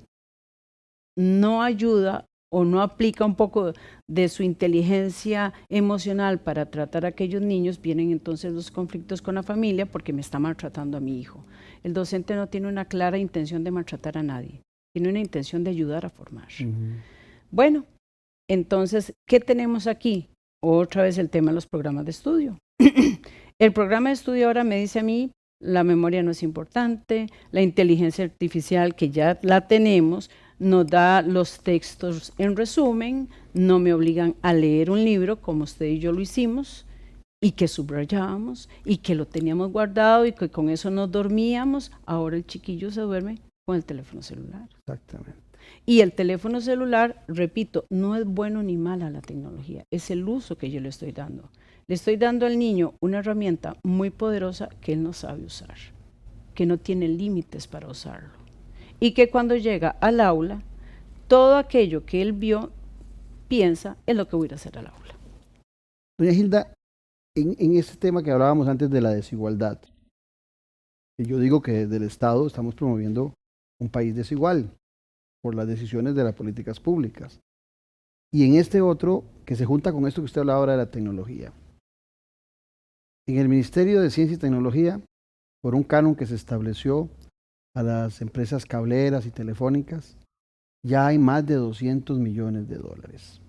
no ayuda o no aplica un poco de su inteligencia emocional para tratar a aquellos niños, vienen entonces los conflictos con la familia porque me está maltratando a mi hijo. El docente no tiene una clara intención de maltratar a nadie, tiene una intención de ayudar a formar. Bueno, entonces, ¿qué tenemos aquí? Otra vez el tema de los programas de estudio. El programa de estudio ahora me dice a mí, la memoria no es importante, la inteligencia artificial que ya la tenemos, nos da los textos en resumen, no me obligan a leer un libro como usted y yo lo hicimos y que subrayábamos y que lo teníamos guardado y que con eso nos dormíamos. Ahora el chiquillo se duerme con el teléfono celular. Exactamente. Y el teléfono celular, repito, no es bueno ni mala la tecnología, es el uso que yo le estoy dando. Le estoy dando al niño una herramienta muy poderosa que él no sabe usar, que no tiene límites para usarlo. Y que cuando llega al aula, todo aquello que él vio, piensa es lo que voy a ir a hacer al aula. Doña Gilda, en este tema que hablábamos antes de la desigualdad, yo digo que desde el Estado estamos promoviendo un país desigual por las decisiones de las políticas públicas. Y en este otro, que se junta con esto que usted hablaba ahora de la tecnología. En el Ministerio de Ciencia y Tecnología, por un canon que se estableció a las empresas cableras y telefónicas, ya hay más de 200 millones de dólares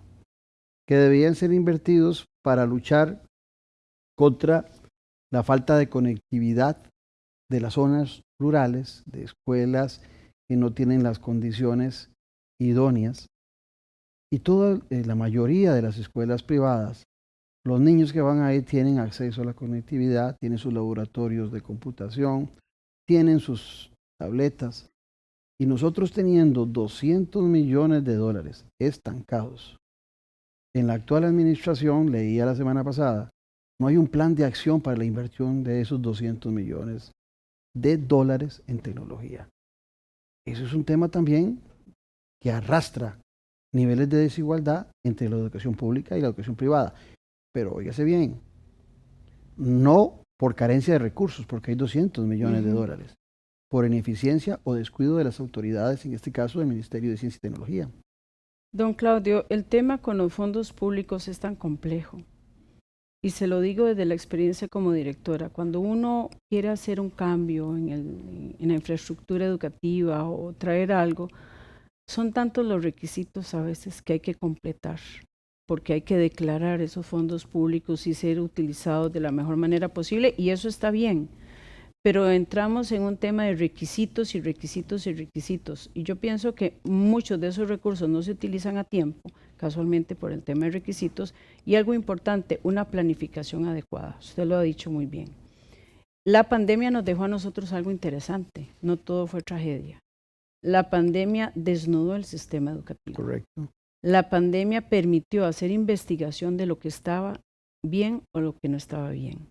que debían ser invertidos para luchar contra la falta de conectividad de las zonas rurales, de escuelas que no tienen las condiciones idóneas. Y la mayoría de las escuelas privadas, los niños que van ahí tienen acceso a la conectividad, tienen sus laboratorios de computación, tienen sus tabletas. Y nosotros teniendo 200 millones de dólares estancados, en la actual administración, leía la semana pasada, no hay un plan de acción para la inversión de esos 200 millones de dólares en tecnología. Eso es un tema también que arrastra niveles de desigualdad entre la educación pública y la educación privada. Pero óigase bien, no por carencia de recursos, porque hay 200 millones de dólares, por ineficiencia o descuido de las autoridades, en este caso del Ministerio de Ciencia y Tecnología. Don Claudio, el tema con los fondos públicos es tan complejo. Y se lo digo desde la experiencia como directora, cuando uno quiere hacer un cambio en la infraestructura educativa o traer algo, son tantos los requisitos a veces que hay que completar, porque hay que declarar esos fondos públicos y ser utilizados de la mejor manera posible, y eso está bien. Pero entramos en un tema de requisitos y requisitos y requisitos, y yo pienso que muchos de esos recursos no se utilizan a tiempo, casualmente por el tema de requisitos, y algo importante, una planificación adecuada. Usted lo ha dicho muy bien. La pandemia nos dejó a nosotros algo interesante, no todo fue tragedia. La pandemia desnudó el sistema educativo. Correcto. La pandemia permitió hacer investigación de lo que estaba bien o lo que no estaba bien.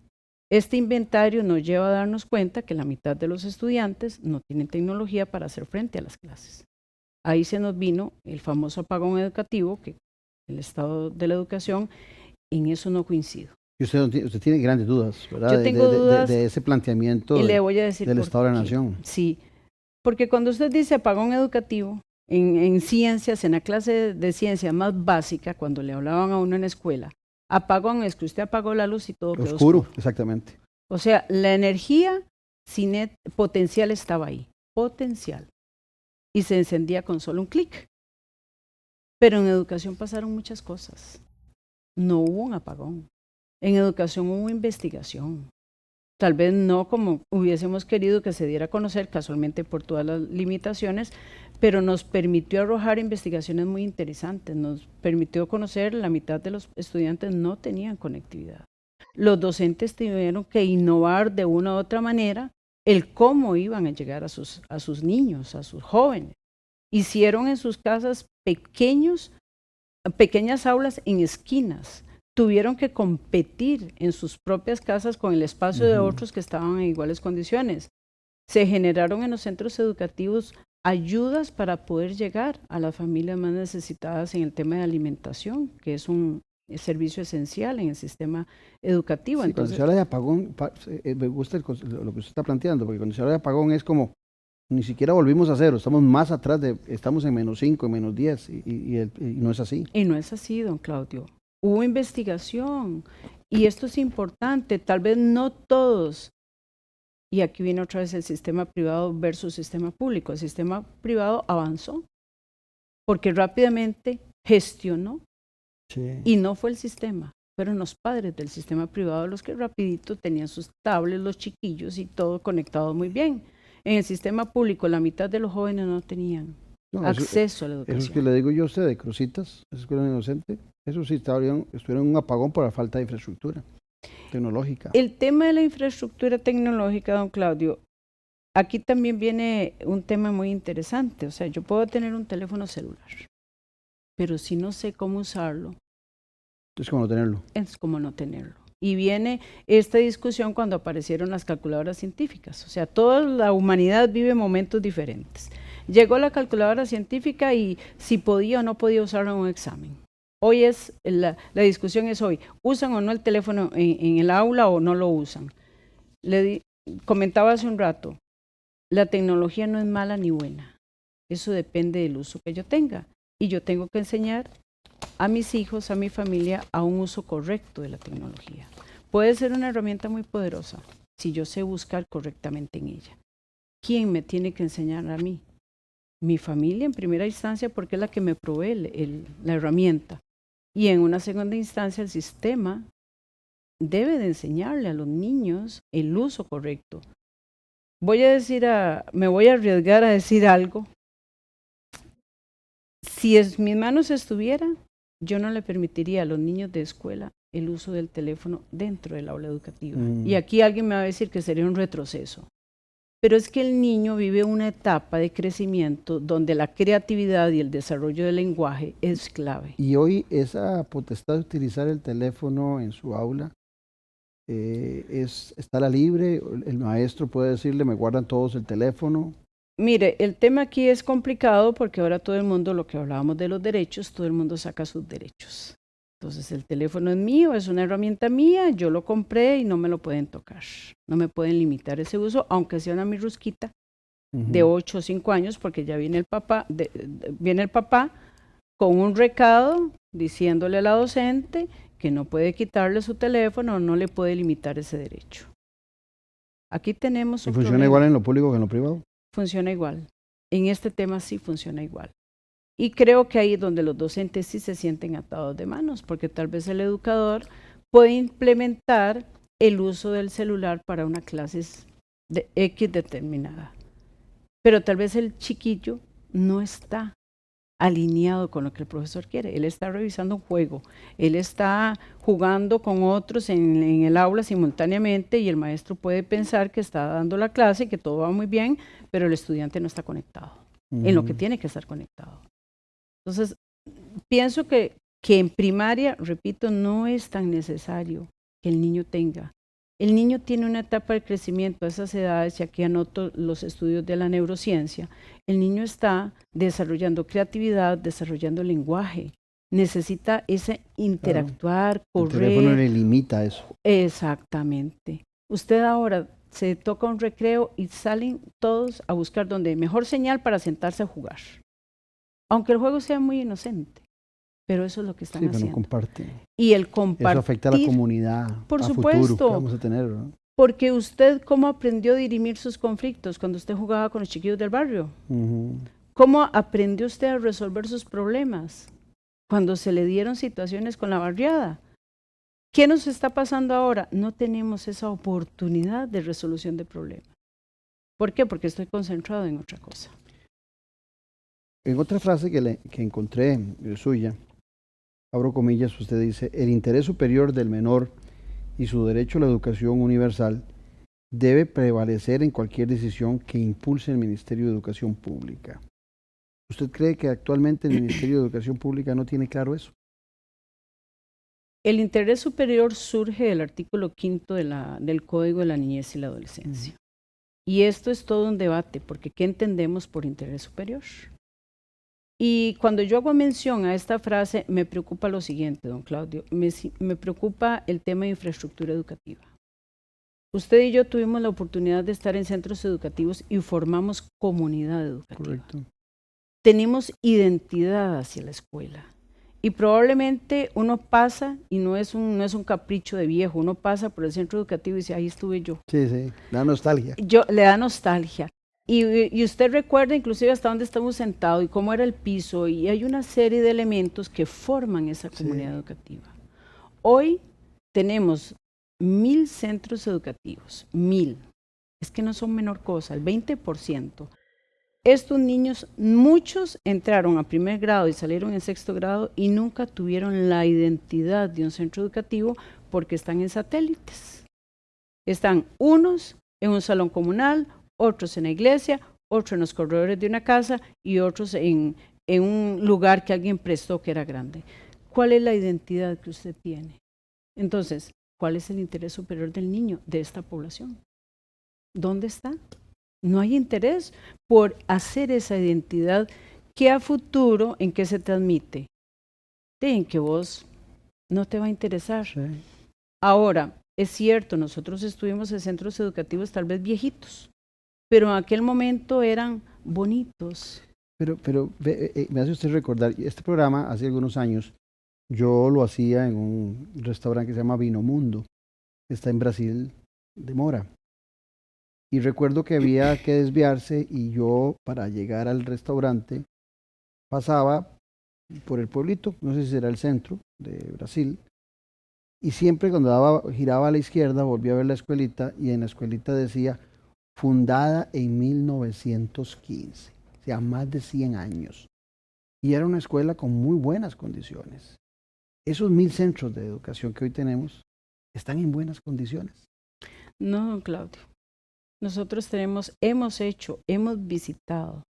Este inventario nos lleva a darnos cuenta que la mitad de los estudiantes no tienen tecnología para hacer frente a las clases. Ahí se nos vino el famoso apagón educativo, que el estado de la educación, en eso no coincido. Y usted tiene grandes dudas, ¿verdad? Yo tengo dudas de ese planteamiento y le voy a decir del por Estado de la qué. Nación. Sí, porque cuando usted dice apagón educativo, en ciencias, en la clase de ciencia más básica, cuando le hablaban a uno en la escuela, apagón es que usted apagó la luz y todo quedó oscuro. Exactamente. O sea, la energía potencial estaba ahí, potencial, y se encendía con solo un clic. Pero en educación pasaron muchas cosas. No hubo un apagón. En educación hubo investigación. Tal vez no como hubiésemos querido que se diera a conocer, casualmente por todas las limitaciones, pero nos permitió arrojar investigaciones muy interesantes, nos permitió conocer la mitad de los estudiantes no tenían conectividad. Los docentes tuvieron que innovar de una u otra manera el cómo iban a llegar a sus niños, a sus jóvenes. Hicieron en sus casas pequeñas aulas en esquinas. Tuvieron que competir en sus propias casas con el espacio de otros que estaban en iguales condiciones. Se generaron en los centros educativos ayudas para poder llegar a las familias más necesitadas en el tema de alimentación, que es un servicio esencial en el sistema educativo. Sí, Entonces, cuando se habla de apagón, me gusta lo que usted está planteando, porque cuando se habla de apagón es como, ni siquiera volvimos a cero, estamos más atrás, estamos en -5, en -10, y no es así. Y no es así, don Claudio. Hubo investigación, y esto es importante, tal vez no todos, y aquí viene otra vez el sistema privado versus sistema público. El sistema privado avanzó, porque rápidamente gestionó, y no fue el sistema, fueron los padres del sistema privado los que rapidito tenían sus tablets, los chiquillos y todo conectado muy bien. En el sistema público la mitad de los jóvenes no tenían acceso a la educación. Eso es que le digo yo a usted de Cruzitas, esa escuela inocente, eso sí estuvieron en un apagón por la falta de infraestructura tecnológica. El tema de la infraestructura tecnológica, don Claudio, aquí también viene un tema muy interesante. O sea, yo puedo tener un teléfono celular, pero si no sé cómo usarlo, es como no tenerlo. Es como no tenerlo. Y viene esta discusión cuando aparecieron las calculadoras científicas. O sea, toda la humanidad vive momentos diferentes. Llegó la calculadora científica y si podía o no podía usarla en un examen. Hoy la discusión es hoy, ¿usan o no el teléfono en el aula o no lo usan? Comentaba hace un rato, la tecnología no es mala ni buena, eso depende del uso que yo tenga. Y yo tengo que enseñar a mis hijos, a mi familia, a un uso correcto de la tecnología. Puede ser una herramienta muy poderosa si yo sé buscar correctamente en ella. ¿Quién me tiene que enseñar a mí? Mi familia en primera instancia, porque es la que me provee la herramienta. Y en una segunda instancia el sistema debe de enseñarle a los niños el uso correcto. Me voy a arriesgar a decir algo. Si en mis manos estuviera, yo no le permitiría a los niños de escuela el uso del teléfono dentro del aula educativa. Y aquí alguien me va a decir que sería un retroceso. Pero es que el niño vive una etapa de crecimiento donde la creatividad y el desarrollo del lenguaje es clave. Y hoy esa potestad de utilizar el teléfono en su aula, ¿estará libre? ¿El maestro puede decirle, me guardan todos el teléfono? Mire, el tema aquí es complicado porque ahora todo el mundo, lo que hablábamos de los derechos, todo el mundo saca sus derechos. Entonces el teléfono es mío, es una herramienta mía, yo lo compré y no me lo pueden tocar. No me pueden limitar ese uso, aunque sea una mirrusquita de 8 o 5 años, porque ya viene el papá, viene el papá con un recado diciéndole a la docente que no puede quitarle su teléfono, no le puede limitar ese derecho. Aquí tenemos un ¿Funciona problema. igual en lo público que en lo privado? Funciona igual. En este tema sí funciona igual. Y creo que ahí es donde los docentes sí se sienten atados de manos, porque tal vez el educador puede implementar el uso del celular para una clase de X determinada. Pero tal vez el chiquillo no está alineado con lo que el profesor quiere. Él está revisando un juego, él está jugando con otros en el aula simultáneamente y el maestro puede pensar que está dando la clase, que todo va muy bien, pero el estudiante no está conectado en lo que tiene que estar conectado. Entonces, pienso que en primaria, repito, no es tan necesario que el niño tenga. El niño tiene una etapa de crecimiento a esas edades, y aquí anoto los estudios de la neurociencia. El niño está desarrollando creatividad, desarrollando lenguaje. necesita ese interactuar, El teléfono correr. le limita eso. Exactamente. Usted ahora se toca un recreo y salen todos a buscar donde hay mejor señal para sentarse a jugar. Aunque el juego sea muy inocente, pero eso es lo que están Sí, pero no haciendo. comparte. Y el compartir. Eso afecta a la comunidad Por a supuesto. futuro que vamos a tener, ¿no? Porque usted, ¿cómo aprendió a dirimir sus conflictos cuando usted jugaba con los chiquillos del barrio? Ujú. ¿Cómo aprendió usted a resolver sus problemas cuando se le dieron situaciones con la barriada? ¿Qué nos está pasando ahora? No tenemos esa oportunidad de resolución de problemas. ¿Por qué? Porque estoy concentrado en otra cosa. En otra frase que encontré suya, abro comillas, usted dice, el interés superior del menor y su derecho a la educación universal debe prevalecer en cualquier decisión que impulse el Ministerio de Educación Pública. ¿Usted cree que actualmente el Ministerio de Educación Pública no tiene claro eso? El interés superior surge del artículo 5 del Código de la Niñez y la Adolescencia. Y esto es todo un debate, porque ¿qué entendemos por interés superior? Y cuando yo hago mención a esta frase, me preocupa lo siguiente, don Claudio, me preocupa el tema de infraestructura educativa. Usted y yo tuvimos la oportunidad de estar en centros educativos y formamos comunidad educativa. Correcto. Tenemos identidad hacia la escuela. Y probablemente uno pasa, y no es un capricho de viejo, uno pasa por el centro educativo y dice, ahí estuve yo. Sí, sí, da nostalgia. Le da nostalgia. Y usted recuerda inclusive hasta dónde estamos sentados y cómo era el piso, y hay una serie de elementos que forman esa comunidad educativa. Hoy tenemos 1000 centros educativos, 1000. Es que no son menor cosa, el 20%. Estos niños, muchos entraron a primer grado y salieron en sexto grado y nunca tuvieron la identidad de un centro educativo porque están en satélites. Están unos en un salón comunal, otros en la iglesia, otros en los corredores de una casa y otros en un lugar que alguien prestó que era grande. ¿Cuál es la identidad que usted tiene? Entonces, ¿cuál es el interés superior del niño, de esta población? ¿Dónde está? No hay interés por hacer esa identidad que a futuro, ¿en qué se transmite? En que vos no te va a interesar. Sí. Ahora, es cierto, nosotros estuvimos en centros educativos tal vez viejitos, pero en aquel momento eran bonitos. Pero me hace usted recordar, este programa hace algunos años, yo lo hacía en un restaurante que se llama Vino Mundo, que está en Brasil de Mora. Y recuerdo que había que desviarse y yo para llegar al restaurante pasaba por el pueblito, no sé si era el centro de Brasil, y siempre cuando giraba a la izquierda volvía a ver la escuelita y en la escuelita decía fundada en 1915, o sea, más de 100 años. Y era una escuela con muy buenas condiciones. Esos 1000 centros de educación que hoy tenemos están en buenas condiciones. No, don Claudio. Nosotros hemos visitado,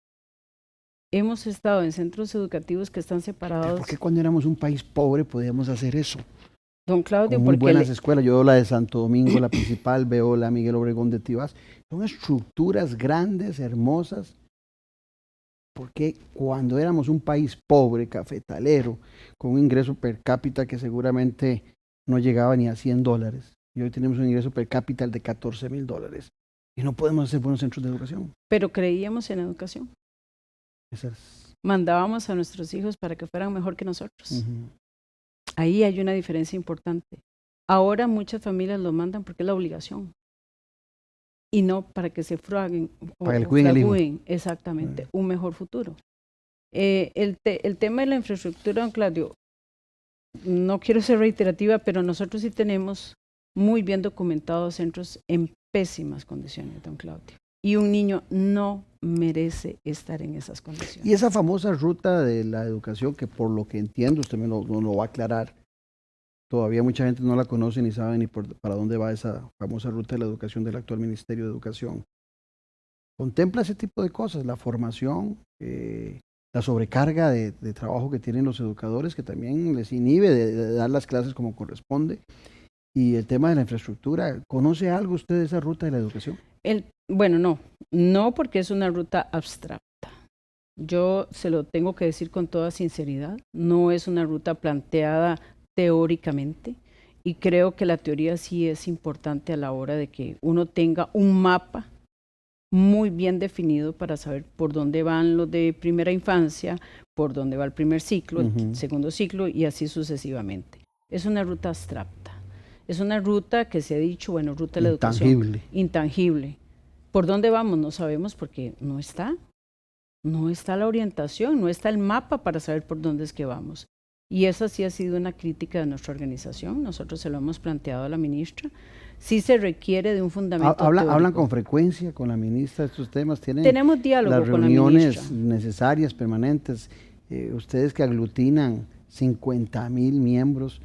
hemos estado en centros educativos que están separados. ¿Por qué cuando éramos un país pobre podíamos hacer eso? Don Claudio, con muy porque buenas escuelas. Yo veo la de Santo Domingo, la principal, veo la Miguel Obregón de Tibás. Son estructuras grandes, hermosas. Porque cuando éramos un país pobre, cafetalero, con un ingreso per cápita que seguramente no llegaba ni a $100, y hoy tenemos un ingreso per cápita de $14,000. Y no podemos hacer buenos centros de educación. Pero creíamos en educación. Mandábamos a nuestros hijos para que fueran mejor que nosotros. Ahí hay una diferencia importante. Ahora muchas familias lo mandan porque es la obligación. Y no para que se fraguen o fragúen exactamente un mejor futuro. El tema de la infraestructura, don Claudio, no quiero ser reiterativa, pero nosotros sí tenemos muy bien documentados centros en pésimas condiciones, don Claudio. Y un niño no merece estar en esas condiciones. Y esa famosa ruta de la educación, que por lo que entiendo, usted me lo va a aclarar, todavía mucha gente no la conoce ni sabe ni para dónde va esa famosa ruta de la educación del actual Ministerio de Educación. Contempla ese tipo de cosas, la formación, la sobrecarga de trabajo que tienen los educadores, que también les inhibe de dar las clases como corresponde, y el tema de la infraestructura. ¿Conoce algo usted de esa ruta de la educación? Bueno, no porque es una ruta abstracta. Yo se lo tengo que decir con toda sinceridad, no es una ruta planteada teóricamente y creo que la teoría sí es importante a la hora de que uno tenga un mapa muy bien definido para saber por dónde van los de primera infancia, por dónde va el primer ciclo, el segundo ciclo y así sucesivamente. Es una ruta abstracta, es una ruta que se ha dicho, bueno, ruta de la educación. Intangible. ¿Por dónde vamos? No sabemos porque no está la orientación, no está el mapa para saber por dónde es que vamos. Y esa sí ha sido una crítica de nuestra organización, nosotros se lo hemos planteado a la ministra. Sí se requiere de un fundamento ¿Hablan con frecuencia con la ministra de estos temas? Tenemos diálogo las con la ministra. Reuniones necesarias, permanentes. Ustedes que aglutinan 50,000 miembros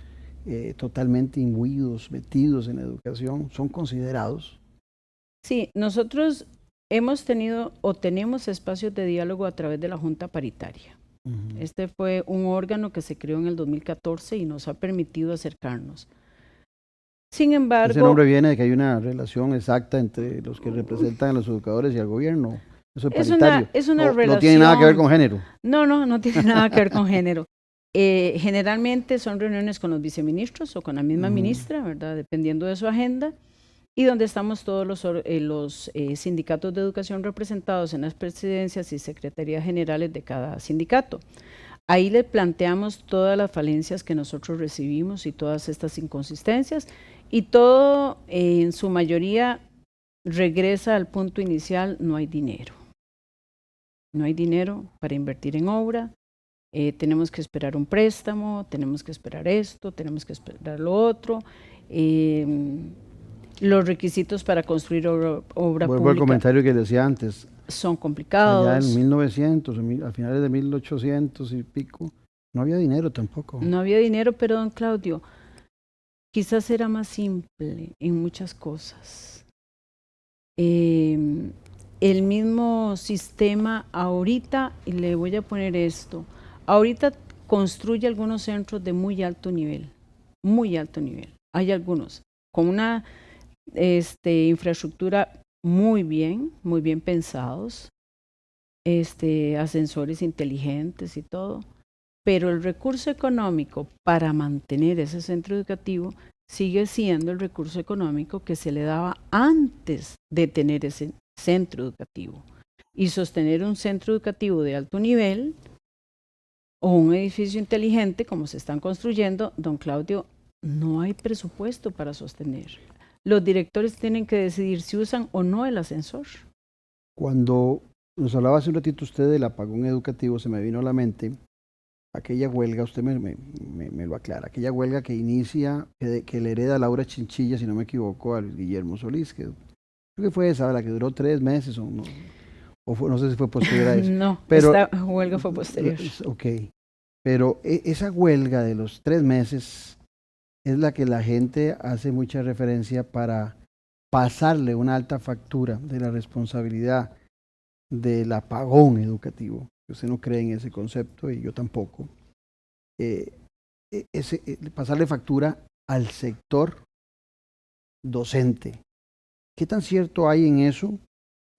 totalmente imbuidos, metidos en la educación, ¿son considerados? Sí, nosotros hemos tenido o tenemos espacios de diálogo a través de la Junta Paritaria. Este fue un órgano que se creó en el 2014 y nos ha permitido acercarnos. Sin embargo... Ese nombre viene de que hay una relación exacta entre los que representan a los educadores y al gobierno. Eso es paritario. Es una relación... ¿No tiene nada que ver con género? No tiene nada que ver con género. Generalmente son reuniones con los viceministros o con la misma ministra, ¿verdad? Dependiendo de su agenda, y donde estamos todos los sindicatos de educación representados en las presidencias y secretarías generales de cada sindicato. Ahí le planteamos todas las falencias que nosotros recibimos y todas estas inconsistencias, y todo en su mayoría regresa al punto inicial: no hay dinero. No hay dinero para invertir en obra, tenemos que esperar un préstamo, tenemos que esperar esto, tenemos que esperar lo otro. Los requisitos para construir obra pública. Vuelvo al comentario que decía antes. Son complicados. Allá en 1900, a finales de 1800 y pico, no había dinero tampoco. No había dinero, pero don Claudio, quizás era más simple en muchas cosas. El mismo sistema ahorita, y le voy a poner esto, ahorita construye algunos centros de muy alto nivel. Hay algunos con una infraestructura muy bien pensados, ascensores inteligentes y todo, pero el recurso económico para mantener ese centro educativo sigue siendo el recurso económico que se le daba antes de tener ese centro educativo. Y sostener un centro educativo de alto nivel o un edificio inteligente como se están construyendo, don Claudio, no hay presupuesto para sostener. Los directores tienen que decidir si usan o no el ascensor. Cuando nos hablaba hace un ratito usted del apagón educativo, se me vino a la mente aquella huelga, usted me lo aclara, aquella huelga que inicia, que le hereda Laura Chinchilla, si no me equivoco, a Luis Guillermo Solís, que creo que fue esa, la que duró 3 meses o no sé si fue posterior a eso. No, pero esta huelga fue posterior. Ok, pero esa huelga de los 3 meses es la que la gente hace mucha referencia para pasarle una alta factura de la responsabilidad del apagón educativo. Usted no cree en ese concepto y yo tampoco. Pasarle factura al sector docente. ¿Qué tan cierto hay en eso?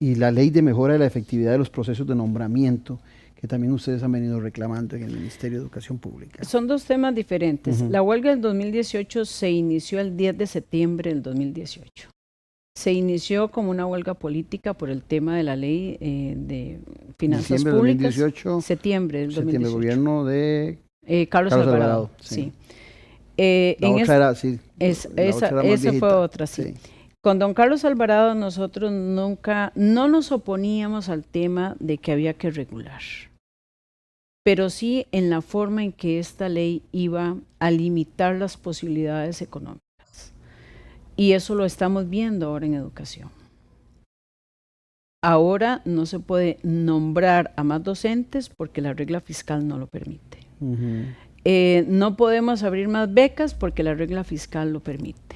Y la ley de mejora de la efectividad de los procesos de nombramiento, que también ustedes han venido reclamando en el Ministerio de Educación Pública. Son dos temas diferentes. La huelga del 2018 se inició el 10 de septiembre del 2018. Se inició como una huelga política por el tema de la ley de finanzas públicas. 2018, septiembre del 2018. Gobierno de Carlos Alvarado. Sí. Esa fue otra, sí. Con don Carlos Alvarado nosotros nunca, no nos oponíamos al tema de que había que regular, pero sí en la forma en que esta ley iba a limitar las posibilidades económicas. Y eso lo estamos viendo ahora en educación. Ahora no se puede nombrar a más docentes porque la regla fiscal no lo permite. No podemos abrir más becas porque la regla fiscal lo permite.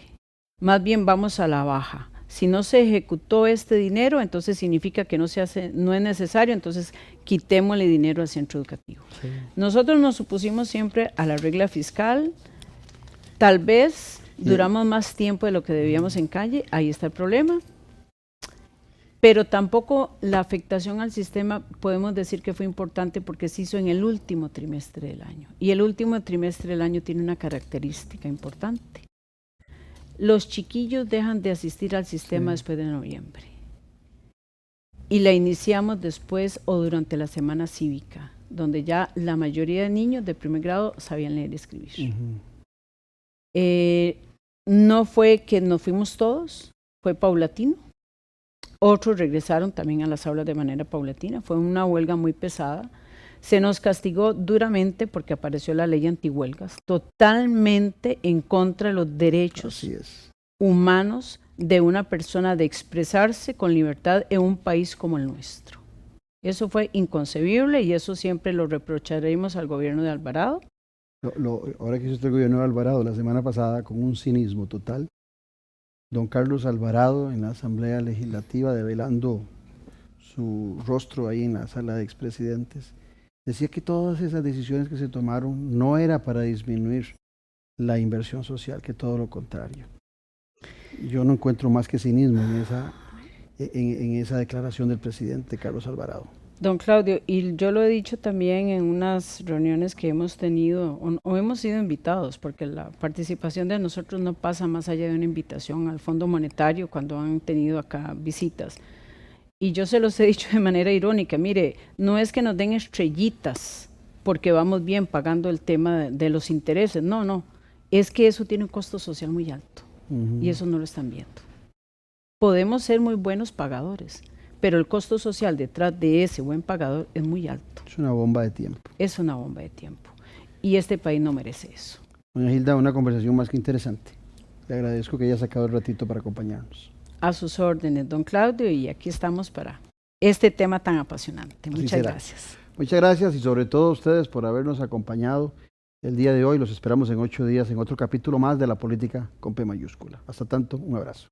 Más bien vamos a la baja. Si no se ejecutó este dinero, entonces significa que no es necesario, entonces quitémosle dinero al centro educativo. Sí. Nosotros nos opusimos siempre a la regla fiscal. Tal vez duramos más tiempo de lo que debíamos en calle, ahí está el problema. Pero tampoco la afectación al sistema podemos decir que fue importante porque se hizo en el último trimestre del año. Y el último trimestre del año tiene una característica importante. Los chiquillos dejan de asistir al sistema después de noviembre. Y la iniciamos después o durante la semana cívica, donde ya la mayoría de niños de primer grado sabían leer y escribir. No fue que nos fuimos todos, fue paulatino. Otros regresaron también a las aulas de manera paulatina. Fue una huelga muy pesada. Se nos castigó duramente porque apareció la ley antihuelgas, totalmente en contra de los derechos humanos de una persona de expresarse con libertad en un país como el nuestro. Eso fue inconcebible y eso siempre lo reprocharemos al gobierno de Alvarado. Ahora que hizo el gobierno de Alvarado, la semana pasada, con un cinismo total, don Carlos Alvarado en la Asamblea Legislativa, develando su rostro ahí en la sala de expresidentes, decía que todas esas decisiones que se tomaron no era para disminuir la inversión social, que todo lo contrario. Yo no encuentro más que cinismo en esa declaración del presidente Carlos Alvarado. Don Claudio, y yo lo he dicho también en unas reuniones que hemos tenido o hemos sido invitados, porque la participación de nosotros no pasa más allá de una invitación al Fondo Monetario cuando han tenido acá visitas. Y yo se los he dicho de manera irónica, mire, no es que nos den estrellitas porque vamos bien pagando el tema de los intereses, no, es que eso tiene un costo social muy alto y eso no lo están viendo. Podemos ser muy buenos pagadores, pero el costo social detrás de ese buen pagador es muy alto. Es una bomba de tiempo. Es una bomba de tiempo. Y este país no merece eso. Doña Gilda, una conversación más que interesante. Le agradezco que haya sacado el ratito para acompañarnos. A sus órdenes, don Claudio, y aquí estamos para este tema tan apasionante. Muchas gracias. Muchas gracias y sobre todo a ustedes por habernos acompañado el día de hoy. Los esperamos en 8 días en otro capítulo más de La Política con P mayúscula. Hasta tanto, un abrazo.